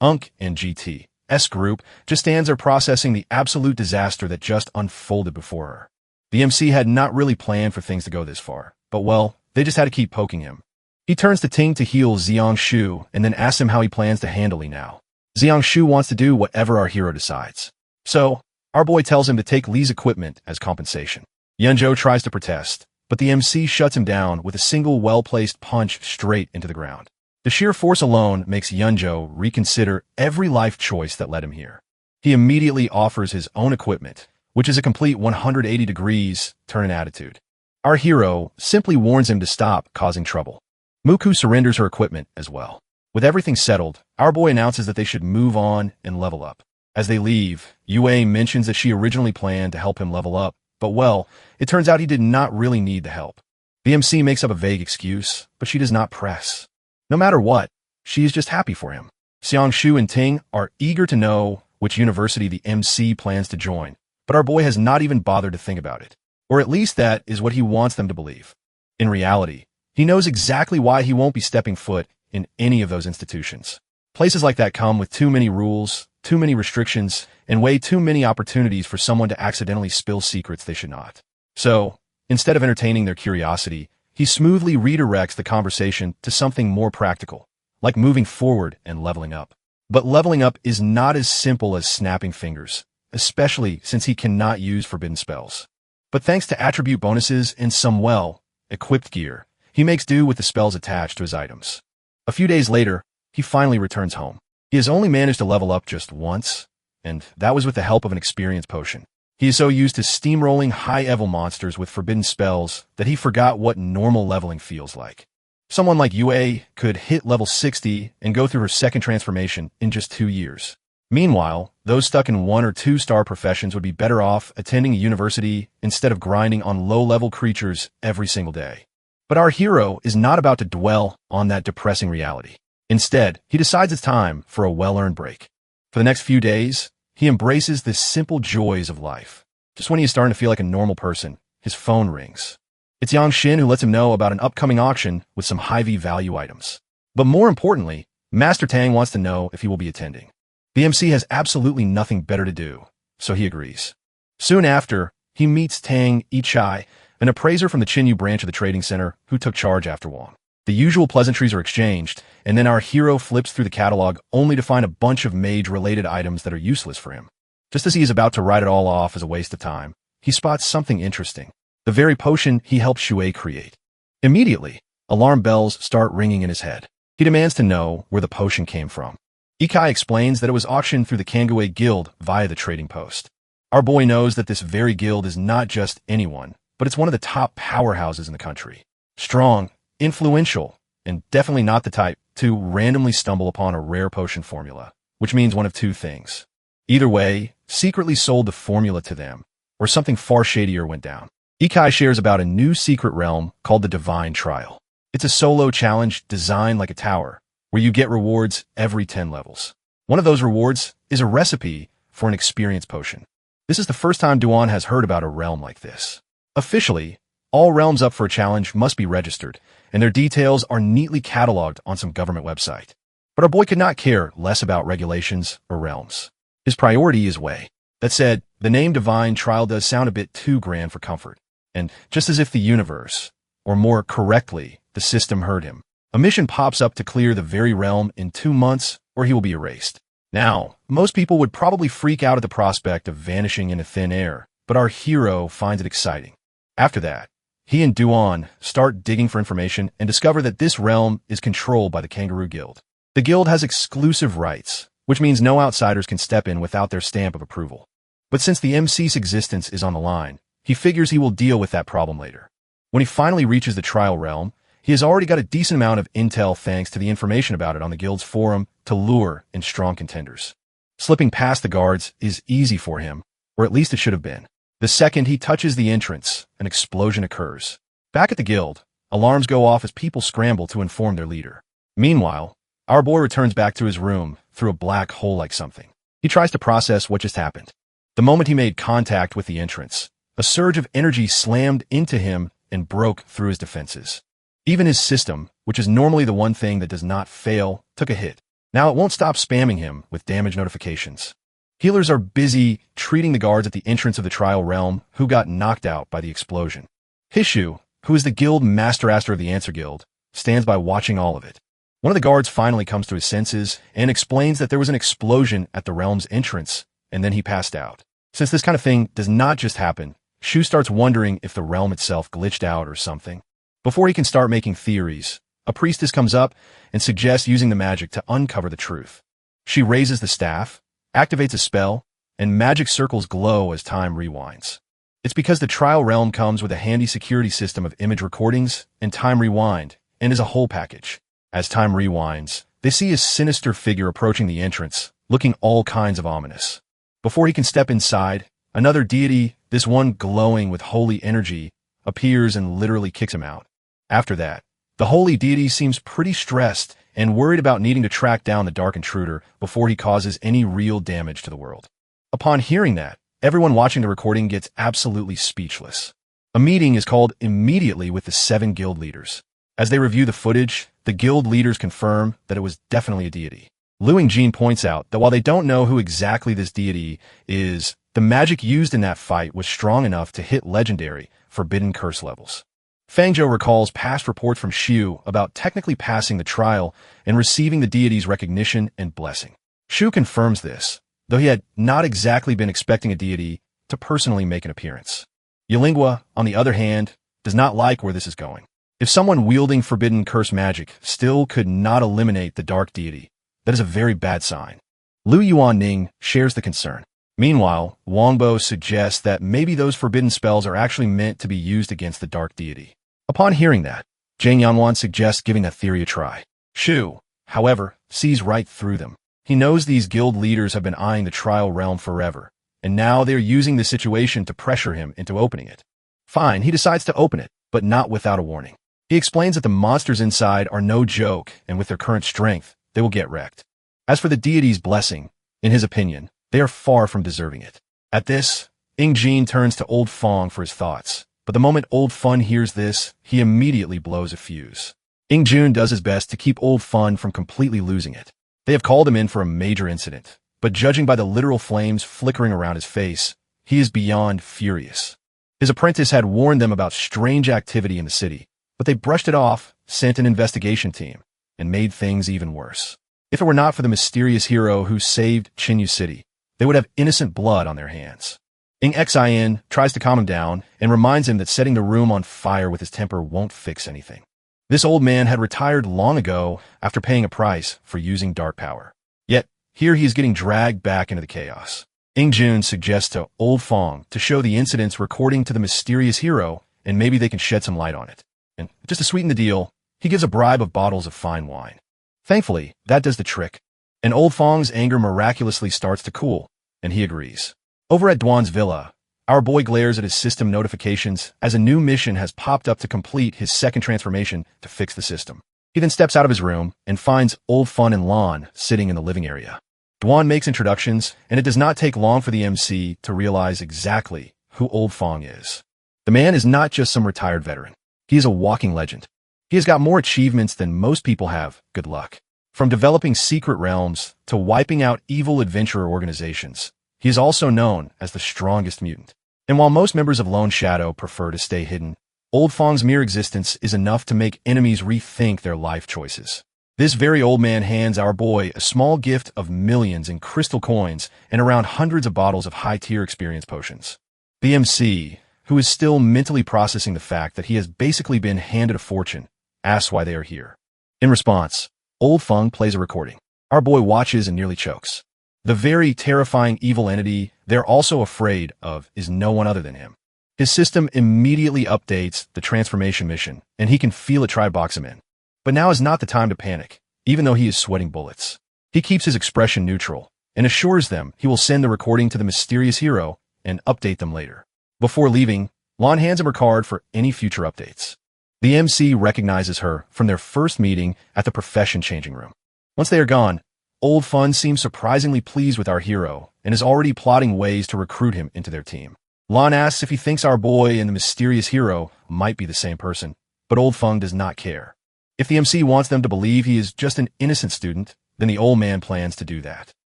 and GT's group, just stands there processing the absolute disaster that just unfolded before her. The MC had not really planned for things to go this far, but well, they just had to keep poking him. He turns to Ting to heal Xiangshu and then asks him how he plans to handle Li now. Xiangshu wants to do whatever our hero decides. So, our boy tells him to take Li's equipment as compensation. Yunjo tries to protest, but the MC shuts him down with a single well-placed punch straight into the ground. The sheer force alone makes Yunjo reconsider every life choice that led him here. He immediately offers his own equipment, which is a complete 180 degrees turn in attitude. Our hero simply warns him to stop causing trouble. Muku surrenders her equipment as well. With everything settled, our boy announces that they should move on and level up. As they leave, Yue mentions that she originally planned to help him level up, but well, it turns out he did not really need the help. The MC makes up a vague excuse, but she does not press. No matter what, she is just happy for him. Xiangshu and Ting are eager to know which university the MC plans to join, but our boy has not even bothered to think about it. Or at least that is what he wants them to believe. In reality, he knows exactly why he won't be stepping foot in any of those institutions. Places like that come with too many rules, too many restrictions, and way too many opportunities for someone to accidentally spill secrets they should not. So, instead of entertaining their curiosity, he smoothly redirects the conversation to something more practical, like moving forward and leveling up. But leveling up is not as simple as snapping fingers, especially since he cannot use forbidden spells. But thanks to attribute bonuses and some well-equipped gear, he makes do with the spells attached to his items. A few days later, he finally returns home. He has only managed to level up just once, and that was with the help of an experience potion. He is so used to steamrolling high-level monsters with forbidden spells that he forgot what normal leveling feels like. Someone like Yue could hit level 60 and go through her second transformation in just 2 years. Meanwhile, those stuck in 1- or 2-star professions would be better off attending a university instead of grinding on low-level creatures every single day. But our hero is not about to dwell on that depressing reality. Instead, he decides it's time for a well-earned break. For the next few days, he embraces the simple joys of life. Just when he is starting to feel like a normal person, his phone rings. It's Yang Xin who lets him know about an upcoming auction with some high-V value items. But more importantly, Master Tang wants to know if he will be attending. The MC has absolutely nothing better to do, so he agrees. Soon after, he meets Tang Yichai, an appraiser from the Qinyu branch of the trading center who took charge after Wang. The usual pleasantries are exchanged, and then our hero flips through the catalog only to find a bunch of mage-related items that are useless for him. Just as he is about to write it all off as a waste of time, he spots something interesting. The very potion he helped Shui create. Immediately, alarm bells start ringing in his head. He demands to know where the potion came from. Ikai explains that it was auctioned through the Kangwei Guild via the trading post. Our boy knows that this very guild is not just anyone, but it's one of the top powerhouses in the country. Strong, influential, and definitely not the type to randomly stumble upon a rare potion formula, which means one of two things. Either way, secretly sold the formula to them, or something far shadier went down. Ikai shares about a new secret realm called the Divine Trial. It's a solo challenge designed like a tower, where you get rewards every 10 levels. One of those rewards is a recipe for an experience potion. This is the first time Duan has heard about a realm like this. Officially, all realms up for a challenge must be registered, and their details are neatly cataloged on some government website. But our boy could not care less about regulations or realms. His priority is Wei. That said, the name Divine Trial does sound a bit too grand for comfort. And just as if the universe, or more correctly, the system heard him, a mission pops up to clear the very realm in 2 months, or he will be erased. Now, most people would probably freak out at the prospect of vanishing into thin air, but our hero finds it exciting. After that, he and Duan start digging for information and discover that this realm is controlled by the Kangaroo Guild. The guild has exclusive rights, which means no outsiders can step in without their stamp of approval. But since the MC's existence is on the line, he figures he will deal with that problem later. When he finally reaches the trial realm, he has already got a decent amount of intel thanks to the information about it on the guild's forum to lure in strong contenders. Slipping past the guards is easy for him, or at least it should have been. The second he touches the entrance, an explosion occurs. Back at the guild, alarms go off as people scramble to inform their leader. Meanwhile, our boy returns back to his room through a black hole like something. He tries to process what just happened. The moment he made contact with the entrance, a surge of energy slammed into him and broke through his defenses. Even his system, which is normally the one thing that does not fail, took a hit. Now it won't stop spamming him with damage notifications. Healers are busy treating the guards at the entrance of the trial realm who got knocked out by the explosion. Hishu, who is the guild master of the Answer Guild, stands by watching all of it. One of the guards finally comes to his senses and explains that there was an explosion at the realm's entrance, and then he passed out. Since this kind of thing does not just happen, Shu starts wondering if the realm itself glitched out or something. Before he can start making theories, a priestess comes up and suggests using the magic to uncover the truth. She raises the staff, activates a spell, and magic circles glow as time rewinds. It's because the trial realm comes with a handy security system of image recordings and time rewind, and is a whole package. As time rewinds, they see a sinister figure approaching the entrance, looking all kinds of ominous. Before he can step inside, another deity, this one glowing with holy energy, appears and literally kicks him out. After that, the holy deity seems pretty stressed and worried about needing to track down the dark intruder before he causes any real damage to the world. Upon hearing that, everyone watching the recording gets absolutely speechless. A meeting is called immediately with the 7 guild leaders. As they review the footage, the guild leaders confirm that it was definitely a deity. Luing Jin points out that while they don't know who exactly this deity is, the magic used in that fight was strong enough to hit legendary, forbidden curse levels. Fangzhou recalls past reports from Xiu about technically passing the trial and receiving the deity's recognition and blessing. Xiu confirms this, though he had not exactly been expecting a deity to personally make an appearance. Yilingua, on the other hand, does not like where this is going. If someone wielding forbidden curse magic still could not eliminate the dark deity, that is a very bad sign. Lu Yuanning shares the concern. Meanwhile, Wangbo suggests that maybe those forbidden spells are actually meant to be used against the dark deity. Upon hearing that, Zhang Yanwan suggests giving that theory a try. Shu, however, sees right through them. He knows these guild leaders have been eyeing the trial realm forever, and now they're using the situation to pressure him into opening it. Fine, he decides to open it, but not without a warning. He explains that the monsters inside are no joke, and with their current strength, they will get wrecked. As for the deity's blessing, in his opinion, they are far from deserving it. At this, Jin turns to Old Fong for his thoughts, but the moment Old Fun hears this, he immediately blows a fuse. Jun does his best to keep Old Fun from completely losing it. They have called him in for a major incident, but judging by the literal flames flickering around his face, he is beyond furious. His apprentice had warned them about strange activity in the city, but they brushed it off, sent an investigation team, and made things even worse. If it were not for the mysterious hero who saved Chinyu City, they would have innocent blood on their hands. Xin tries to calm him down and reminds him that setting the room on fire with his temper won't fix anything. This old man had retired long ago after paying a price for using dark power. Yet, here he is getting dragged back into the chaos. Jun suggests to Old Fong to show the incidents recording to the mysterious hero, and maybe they can shed some light on it. And just to sweeten the deal, he gives a bribe of bottles of fine wine. Thankfully, that does the trick, and Old Fong's anger miraculously starts to cool, and he agrees. Over at Duan's villa, our boy glares at his system notifications as a new mission has popped up to complete his second transformation to fix the system. He then steps out of his room and finds Old Fun and Lon sitting in the living area. Duan makes introductions, and it does not take long for the MC to realize exactly who Old Fong is. The man is not just some retired veteran. He is a walking legend. He has got more achievements than most people have, good luck. From developing secret realms to wiping out evil adventurer organizations, he is also known as the strongest mutant. And while most members of Lone Shadow prefer to stay hidden, Old Fong's mere existence is enough to make enemies rethink their life choices. This very old man hands our boy a small gift of millions in crystal coins and around hundreds of bottles of high-tier experience potions. The MC, who is still mentally processing the fact that he has basically been handed a fortune, asks why they are here. In response, Old Fong plays a recording. Our boy watches and nearly chokes. The very terrifying evil entity they're also afraid of is no one other than him. His system immediately updates the transformation mission, and he can feel it try to box him in. But now is not the time to panic, even though he is sweating bullets. He keeps his expression neutral and assures them he will send the recording to the mysterious hero and update them later. Before leaving, Lon hands him her card for any future updates. The MC recognizes her from their first meeting at the profession changing room. Once they are gone, Old Fun seems surprisingly pleased with our hero and is already plotting ways to recruit him into their team. Lon asks if he thinks our boy and the mysterious hero might be the same person, but Old Fung does not care. If the MC wants them to believe he is just an innocent student, then the old man plans to do that.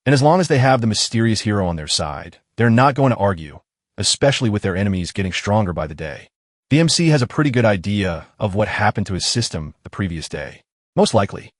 And as long as they have the mysterious hero on their side, they're not going to argue, especially with their enemies getting stronger by the day. The MC has a pretty good idea of what happened to his system the previous day. Most likely,